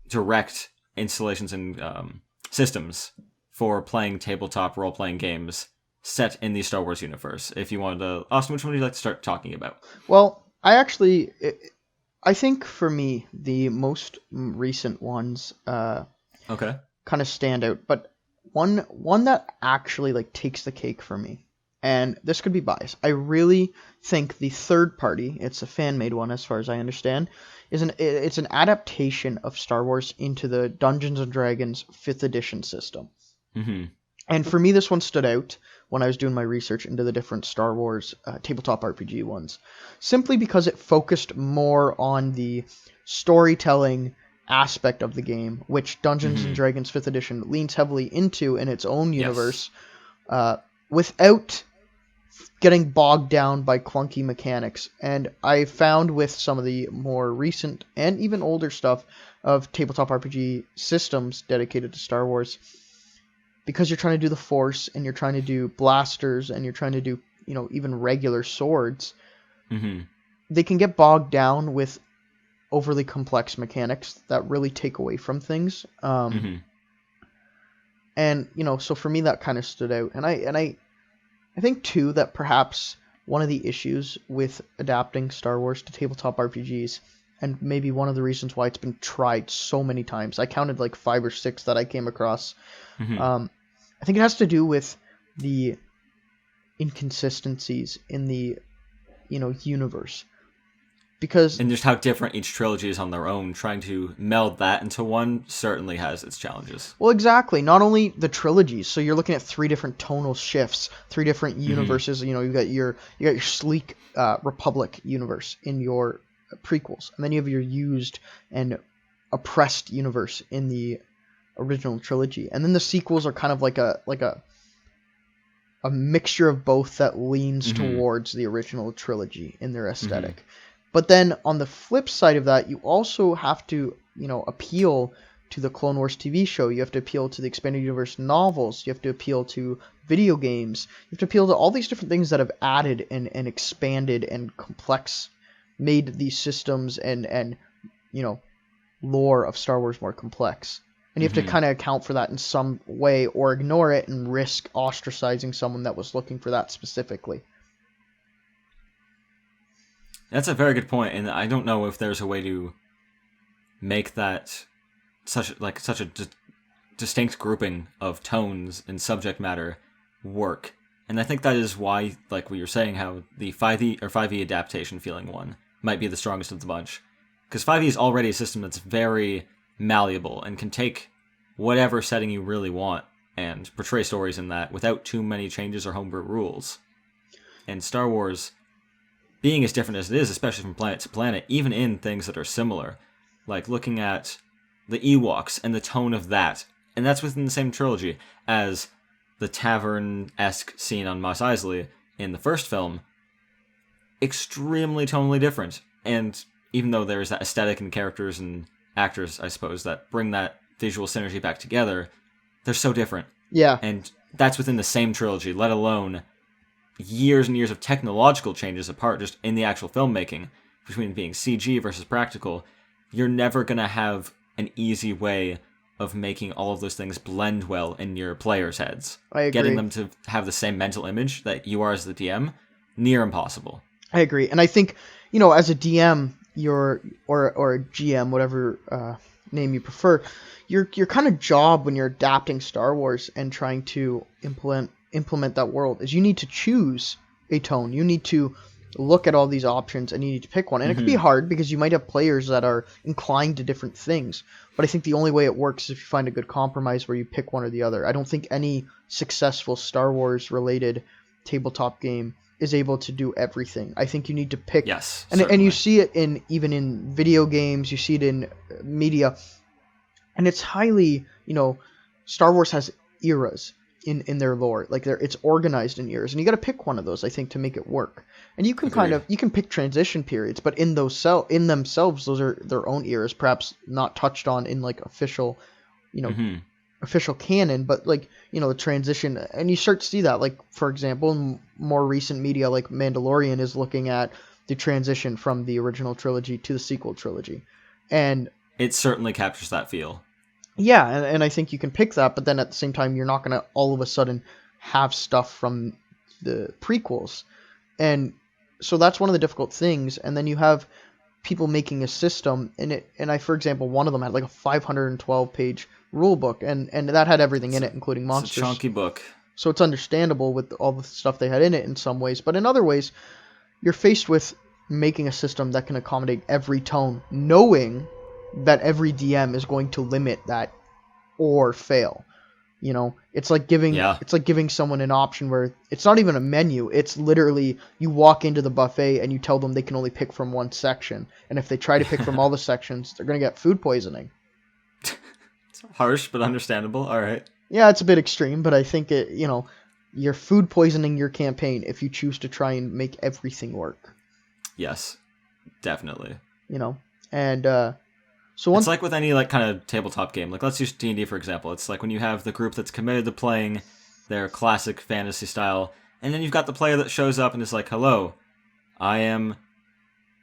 direct installations and systems for playing tabletop role-playing games set in the Star Wars universe. If you wanted to... Austin, which one would you like to start talking about? Well, I think for me, the most recent ones Okay. kind of stand out, but one that actually like takes the cake for me, and this could be biased, I really think the third party, it's a fan-made one as far as I understand, it's an adaptation of Star Wars into the Dungeons & Dragons 5th edition system. And for me, this one stood out when I was doing my research into the different Star Wars tabletop RPG ones, simply because it focused more on the storytelling aspect of the game, which Dungeons & Dragons 5th edition leans heavily into in its own universe, without getting bogged down by clunky mechanics. And I found with some of the more recent and even older stuff of tabletop RPG systems dedicated to Star Wars, because you're trying to do the Force, and you're trying to do blasters, and you're trying to do, even regular swords, they can get bogged down with overly complex mechanics that really take away from things. And, so for me, that kind of stood out. And I think, too, that perhaps one of the issues with adapting Star Wars to tabletop RPGs, and maybe one of the reasons why it's been tried so many times, I counted like 5 or 6 that I came across, I think it has to do with the inconsistencies in the, universe. And just how different each trilogy is on their own, trying to meld that into one certainly has its challenges. Well, exactly. Not only the trilogies, so you're looking at 3 different tonal shifts, 3 different universes. You got your sleek Republic universe in your prequels, and then you have your used and oppressed universe in the original trilogy, and then the sequels are kind of like a mixture of both that leans towards the original trilogy in their aesthetic. But then on the flip side of that, you also have to appeal to the Clone Wars TV show. You have to appeal to the expanded universe novels. You have to appeal to video games. You have to appeal to all these different things that have added and expanded and made these systems and lore of Star Wars more complex. And you have to kind of account for that in some way, or ignore it and risk ostracizing someone that was looking for that specifically. That's a very good point, and I don't know if there's a way to make that such a distinct grouping of tones and subject matter work. And I think that is why, like we were saying, how the 5e adaptation feeling one might be the strongest of the bunch. Because 5e is already a system that's very malleable and can take whatever setting you really want and portray stories in that without too many changes or homebrew rules. And Star Wars, being as different as it is, especially from planet to planet, even in things that are similar, like looking at the Ewoks and the tone of that, and that's within the same trilogy as the tavern-esque scene on Mos Eisley in the first film, extremely tonally different. And even though there's that aesthetic and characters and actors, I suppose, that bring that visual synergy back together, they're so different. Yeah. And that's within the same trilogy, let alone years and years of technological changes apart just in the actual filmmaking, between being CG versus practical. You're never going to have an easy way of making all of those things blend well in your players' heads. I agree. Getting them to have the same mental image that you are as the DM, near impossible. I agree. And I think, as a DM, or a GM, whatever name you prefer, your kind of job when you're adapting Star Wars and trying to implement that world is you need to choose a tone. You need to look at all these options and you need to pick one. And it can be hard because you might have players that are inclined to different things. But I think the only way it works is if you find a good compromise where you pick one or the other. I don't think any successful Star Wars related tabletop game is able to do everything. I think you need to pick. Yes, and you see it even in video games, you see it in media. And it's highly, Star Wars has eras in their lore. Like it's organized in eras, and you got to pick one of those, I think, to make it work. And you can you can pick transition periods, but in themselves, those are their own eras, perhaps not touched on in like official, official canon, but like, the transition, and you start to see that, like, for example, in more recent media, like Mandalorian is looking at the transition from the original trilogy to the sequel trilogy. And it certainly captures that feel. Yeah, and I think you can pick that, but then at the same time, you're not going to all of a sudden have stuff from the prequels. And so that's one of the difficult things. And then you have people making a system, for example, one of them had like a 512-page rule book, and that had everything in it, including monsters. It's a chunky book. So it's understandable with all the stuff they had in it in some ways. But in other ways, you're faced with making a system that can accommodate every tone, knowing that every DM is going to limit that or fail. It's like giving someone an option where it's not even a menu. It's literally you walk into the buffet and you tell them they can only pick from one section. And if they try to pick from all the sections, they're going to get food poisoning. It's harsh, but understandable. All right. Yeah, it's a bit extreme, but I think you're food poisoning your campaign if you choose to try and make everything work. Yes, definitely. And it's like with any like kind of tabletop game. Like let's use D&D for example. It's like when you have the group that's committed to playing their classic fantasy style, and then you've got the player that shows up and is like, "Hello, I am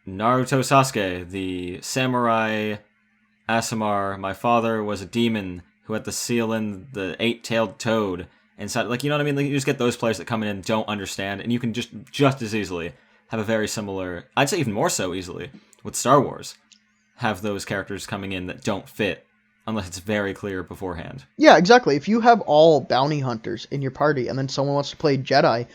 Naruto Sasuke, the samurai Aasimar. My father was a demon who had the seal in the 8-tailed toad." And so, like, you know what I mean? Like, you just get those players that come in and don't understand, and you can just as easily have a very similar, I'd say even more so easily, with Star Wars. Have those characters coming in that don't fit unless it's very clear beforehand. Yeah, exactly. If you have all bounty hunters in your party and then someone wants to play Jedi,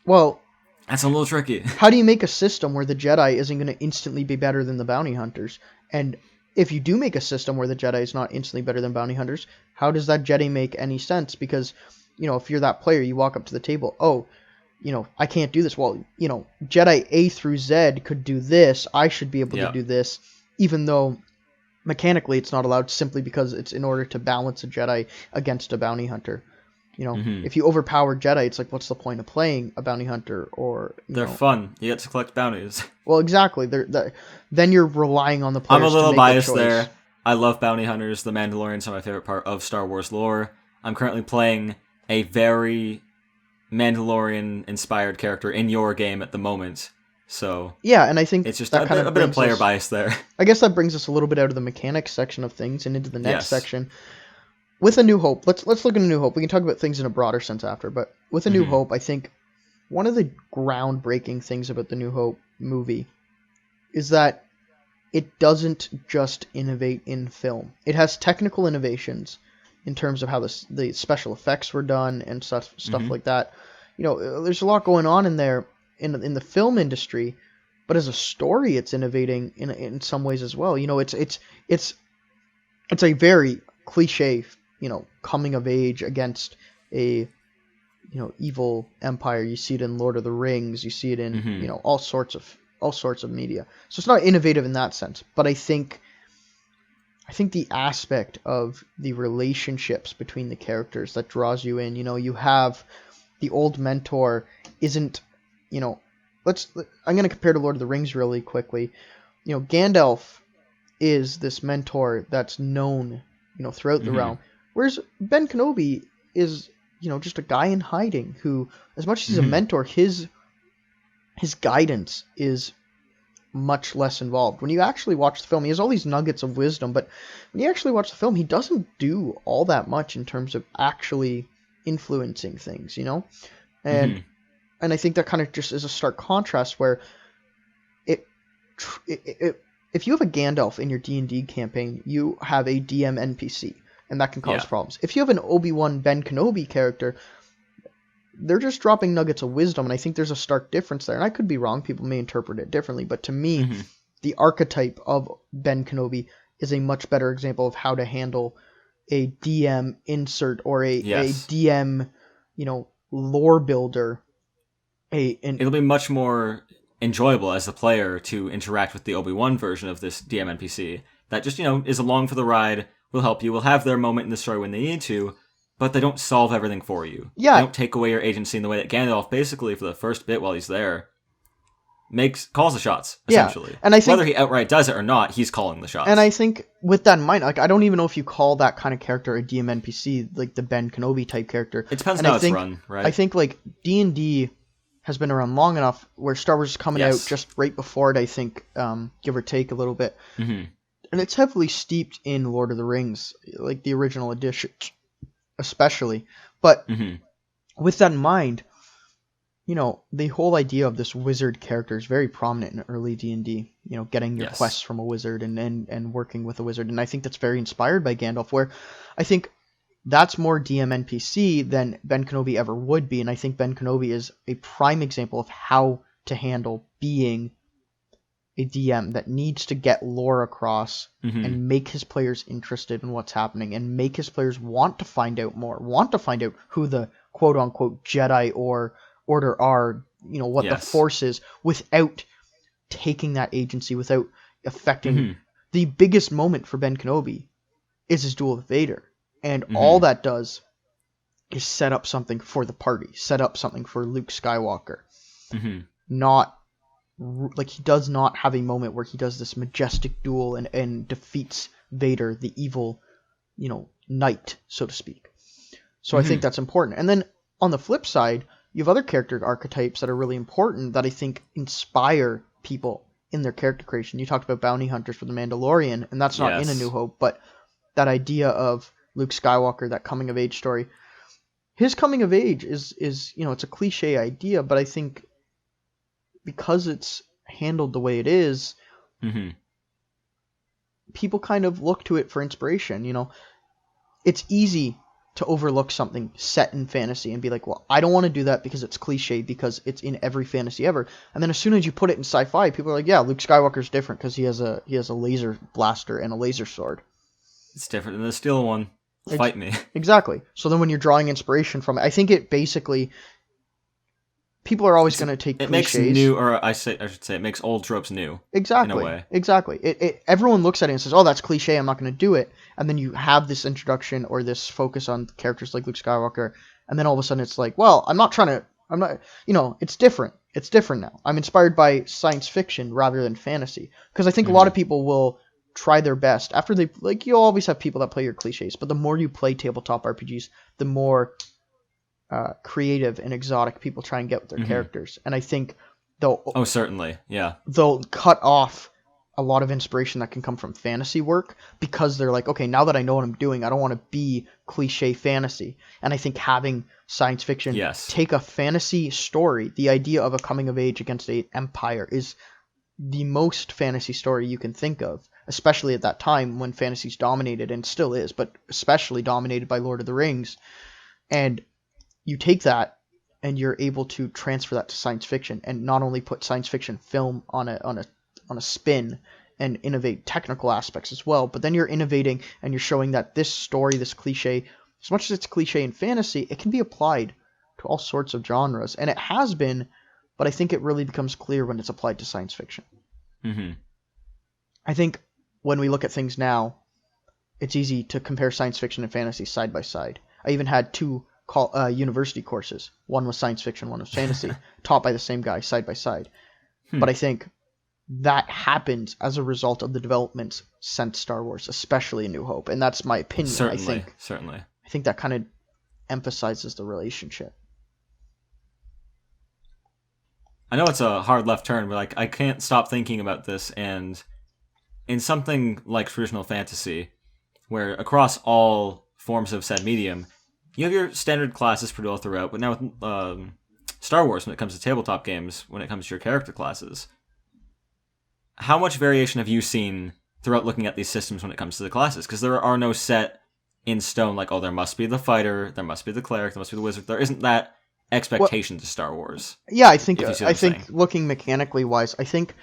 well, that's a little tricky. How do you make a system where the Jedi isn't going to instantly be better than the bounty hunters? And if you do make a system where the Jedi is not instantly better than bounty hunters, how does that Jedi make any sense? Because, if you're that player, you walk up to the table, I can't do this. Well, Jedi A through Z could do this. I should be able to do this. Even though mechanically it's not allowed, simply because it's in order to balance a Jedi against a bounty hunter. If you overpower Jedi, it's like, what's the point of playing a bounty hunter? Or they're fun. You get to collect bounties. Well, exactly. Then you're relying on the players. I'm a little to make biased a choice. there. I love bounty hunters. The Mandalorians are my favorite part of Star Wars lore. I'm currently playing a very Mandalorian-inspired character in your game at the moment. So yeah, and I think it's just that a bit of player bias there. I guess that brings us a little bit out of the mechanics section of things and into the next section. With A New Hope, let's look at A New Hope. We can talk about things in a broader sense after, but with A New Hope, I think one of the groundbreaking things about the New Hope movie is that it doesn't just innovate in film. It has technical innovations in terms of how the special effects were done and stuff like that. There's a lot going on in there in the film industry, but as a story, it's innovating in some ways as well. It's a very cliche, coming of age against a evil empire. You see it in Lord of the Rings. You see it in all sorts of media. So it's not innovative in that sense, but I think the aspect of the relationships between the characters that draws you in. You have the old mentor isn't, I'm going to compare to Lord of the Rings really quickly. Gandalf is this mentor that's known, throughout the realm, whereas Ben Kenobi is, just a guy in hiding who, as much as he's a mentor, his guidance is much less involved. When you actually watch the film, he has all these nuggets of wisdom, but when you actually watch the film, he doesn't do all that much in terms of actually influencing things, and and I think that kind of just is a stark contrast where if you have a Gandalf in your D&D campaign, you have a DM NPC, and that can cause problems. If you have an Obi-Wan Ben Kenobi character, they're just dropping nuggets of wisdom, and I think there's a stark difference there. And I could be wrong; people may interpret it differently, but to me, the archetype of Ben Kenobi is a much better example of how to handle a DM insert or a DM, lore builder. It'll be much more enjoyable as the player to interact with the Obi-Wan version of this DM NPC that just, is along for the ride, will help you, will have their moment in the story when they need to, but they don't solve everything for you. Yeah. They don't take away your agency in the way that Gandalf, basically, for the first bit while he's there, calls the shots, essentially. Yeah. And I think, whether he outright does it or not, he's calling the shots. And I think, with that in mind, I don't even know if you call that kind of character a DM NPC, like the Ben Kenobi type character. It depends on how it's run, right? I think, D&D has been around long enough where Star Wars is coming out just right before it, I think, give or take a little bit. And it's heavily steeped in Lord of the Rings, like the original edition, especially. But with that in mind, the whole idea of this wizard character is very prominent in early D&D, getting your quests from a wizard and working with a wizard. And I think that's very inspired by Gandalf, where I think that's more DM NPC than Ben Kenobi ever would be, and I think Ben Kenobi is a prime example of how to handle being a DM that needs to get lore across and make his players interested in what's happening and make his players want to find out more, want to find out who the quote-unquote Jedi or Order are, what the Force is, without taking that agency, without affecting. The biggest moment for Ben Kenobi is his duel with Vader. And all that does is set up something for the party, set up something for Luke Skywalker. Not, he does not have a moment where he does this majestic duel and defeats Vader, the evil, knight, so to speak. So I think that's important. And then on the flip side, you have other character archetypes that are really important that I think inspire people in their character creation. You talked about bounty hunters for The Mandalorian, and that's not in A New Hope, but that idea of Luke Skywalker, that coming of age story. His coming of age is it's a cliche idea, but I think because it's handled the way it is, people kind of look to it for inspiration. It's easy to overlook something set in fantasy and be like, well, I don't want to do that because it's cliche, because it's in every fantasy ever. And then as soon as you put it in sci-fi, people are like, yeah, Luke Skywalker's different because he has a laser blaster and a laser sword. It's different than the steel one. Fight me. Exactly. So then when you're drawing inspiration from it, I think it basically, people are always going to take it cliches. Makes new, or I should say, it makes old tropes new. Exactly. In a way. Exactly. Everyone looks at it and says, oh, that's cliche, I'm not going to do it. And then you have this introduction or this focus on characters like Luke Skywalker, and then all of a sudden it's like, well, it's different. It's different now. I'm inspired by science fiction rather than fantasy. Because I think a lot of people will try their best after they, you'll always have people that play your cliches, but the more you play tabletop RPGs, the more creative and exotic people try and get with their characters. And I think certainly, yeah, they'll cut off a lot of inspiration that can come from fantasy work because they're like, okay, now that I know what I'm doing, I don't want to be cliche fantasy. And I think having science fiction take a fantasy story, the idea of a coming of age against an empire, is the most fantasy story you can think of, especially at that time when fantasy's dominated, and still is, but especially dominated by Lord of the Rings. And you take that and you're able to transfer that to science fiction, and not only put science fiction film on a spin and innovate technical aspects as well, but then you're innovating and you're showing that this story, this cliche, as much as it's cliche in fantasy, it can be applied to all sorts of genres, and it has been, but I think it really becomes clear when it's applied to science fiction. Mm-hmm. I think when we look at things now, it's easy to compare science fiction and fantasy side by side. I even had two university courses. One was science fiction, one was fantasy, taught by the same guy side by side. But I think that happens as a result of the developments since Star Wars, especially A New Hope. And that's my opinion. Certainly. I think that kind of emphasizes the relationship. I know it's a hard left turn, but like I can't stop thinking about this. And in something like traditional fantasy, where across all forms of said medium, you have your standard classes pretty well throughout. But now with Star Wars, when it comes to tabletop games, when it comes to your character classes, how much variation have you seen throughout looking at these systems when it comes to the classes? Because there are no set in stone, like, oh, there must be the fighter, there must be the cleric, there must be the wizard. There isn't that expectation to Star Wars. Yeah, I think looking mechanically wise, I think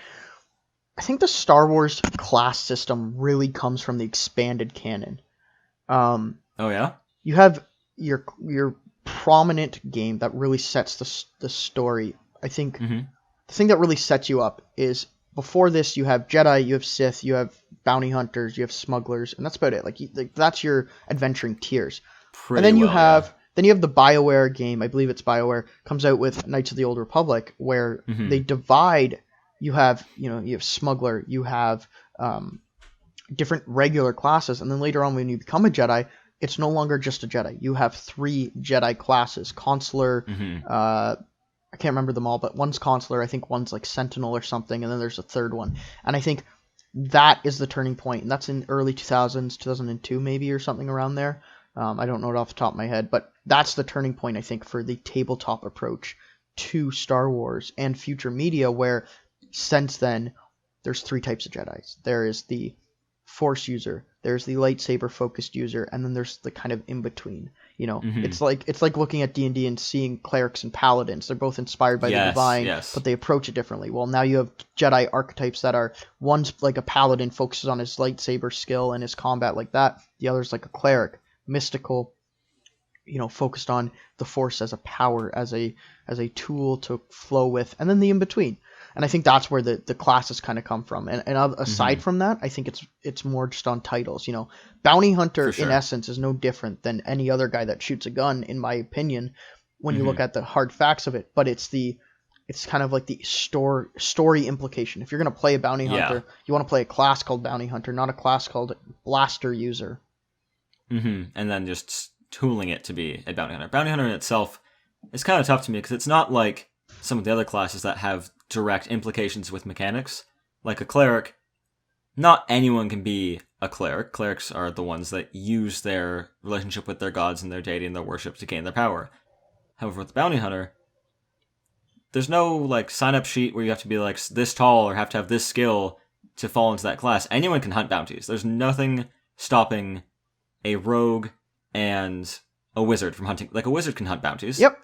the Star Wars class system really comes from the expanded canon. Oh yeah? You have your prominent game that really sets the story. I think the thing that really sets you up is, before this you have Jedi, you have Sith, you have bounty hunters, you have smugglers, and that's about it. Like that's your adventuring tiers. And then you have the BioWare game. I believe it's BioWare comes out with Knights of the Old Republic, where they divide. You have smuggler, you have different regular classes, and then later on when you become a Jedi, it's no longer just a Jedi. You have 3 Jedi classes: Consular. I can't remember them all, but one's Consular, I think one's like Sentinel or something, and then there's a third one. And I think that is the turning point, and that's in early 2000s, 2002 maybe, or something around there. I don't know it off the top of my head, but that's the turning point, I think, for the tabletop approach to Star Wars and future media, where since then there's 3 types of Jedis. There is the Force user, there's the lightsaber focused user, and then there's the kind of in between. It's like looking at D&D and seeing clerics and paladins. They're both inspired by the divine, but they approach it differently. Well, now you have Jedi archetypes that are, one's like a paladin, focuses on his lightsaber skill and his combat like that. The other's like a cleric, mystical, focused on the Force as a power, as a tool to flow with, and then the in between. And I think that's where the classes kind of come from. And aside from that, I think it's more just on titles. Bounty Hunter, in essence, is no different than any other guy that shoots a gun, in my opinion, when you look at the hard facts of it. But it's kind of like the story implication. If you're going to play a Bounty Hunter, you want to play a class called Bounty Hunter, not a class called Blaster User. And then just tooling it to be a Bounty Hunter. Bounty Hunter in itself is kind of tough to me, because it's not like some of the other classes that have direct implications with mechanics. Like a cleric, not anyone can be a cleric. Clerics are the ones that use their relationship with their gods and their deity and their worship to gain their power. However, with the bounty hunter, there's no like sign-up sheet where you have to be like this tall or have to have this skill to fall into that class. Anyone can hunt bounties. There's nothing stopping a rogue and a wizard from hunting. Like a wizard can hunt bounties. Yep.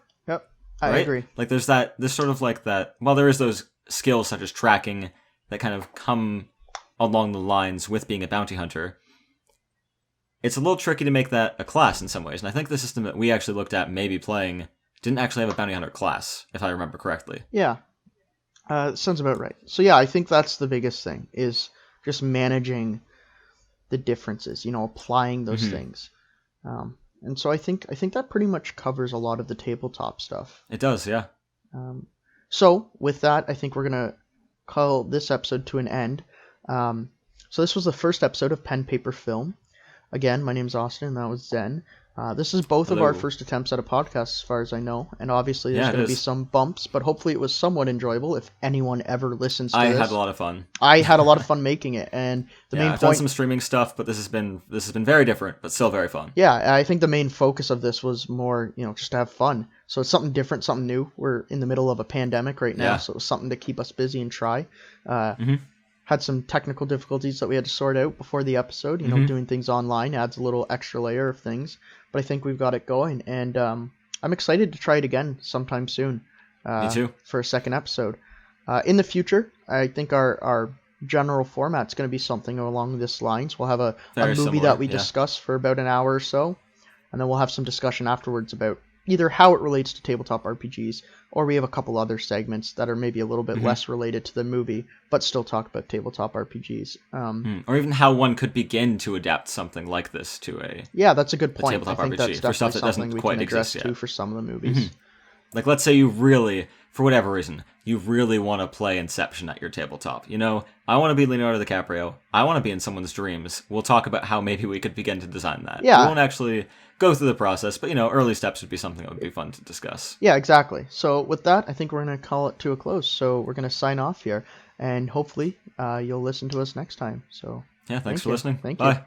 I agree. Like there's sort of like that. Well, there is those skills such as tracking that kind of come along the lines with being a bounty hunter. It's a little tricky to make that a class in some ways, and I think the system that we actually looked at maybe playing didn't actually have a bounty hunter class, if I remember correctly. Yeah. Sounds about right. So yeah, I think that's the biggest thing, is just managing the differences, applying those things. And so I think that pretty much covers a lot of the tabletop stuff. It does, yeah. So with that, I think we're going to call this episode to an end. So this was the first episode of Pen, Paper, Film. Again, my name's Austin, and that was Zen. This is both of our Hello. first attempts at a podcast, as far as I know, and obviously there's Yeah, it going to be is. some bumps, but hopefully it was somewhat enjoyable if anyone ever listens to I had a this. lot of fun. I had a lot of fun making it, and the Yeah, main I've done point. some streaming stuff, but this has been very different, but still very fun. Yeah, I think the main focus of this was more, just to have fun. So it's something different, something new. We're in the middle of a pandemic right now, Yeah. so it was something to keep us busy and try. hmm Had some technical difficulties that we had to sort out before the episode. Doing things online adds a little extra layer of things, but I think we've got it going, and I'm excited to try it again sometime soon Me too. for a second episode. In the future, I think our general format's going to be something along this lines. We'll have a Very movie similar. that we Yeah. discuss for about an hour or so, and then we'll have some discussion afterwards about either how it relates to tabletop RPGs, or we have a couple other segments that are maybe a little bit less related to the movie, but still talk about tabletop RPGs. Or even how one could begin to adapt something like this to a Yeah, that's a good point. I tabletop think that's RPG for stuff definitely that doesn't something we quite can address exist too yet. for some of the movies. Like, let's say you really, for whatever reason, you really want to play Inception at your tabletop. I want to be Leonardo DiCaprio. I want to be in someone's dreams. We'll talk about how maybe we could begin to design that. Yeah. We won't actually go through the process, but, early steps would be something that would be fun to discuss. Yeah, exactly. So with that, I think we're going to call it to a close. So we're going to sign off here, and hopefully you'll listen to us next time. So Yeah, thanks thank for you. listening. Thank Bye. you.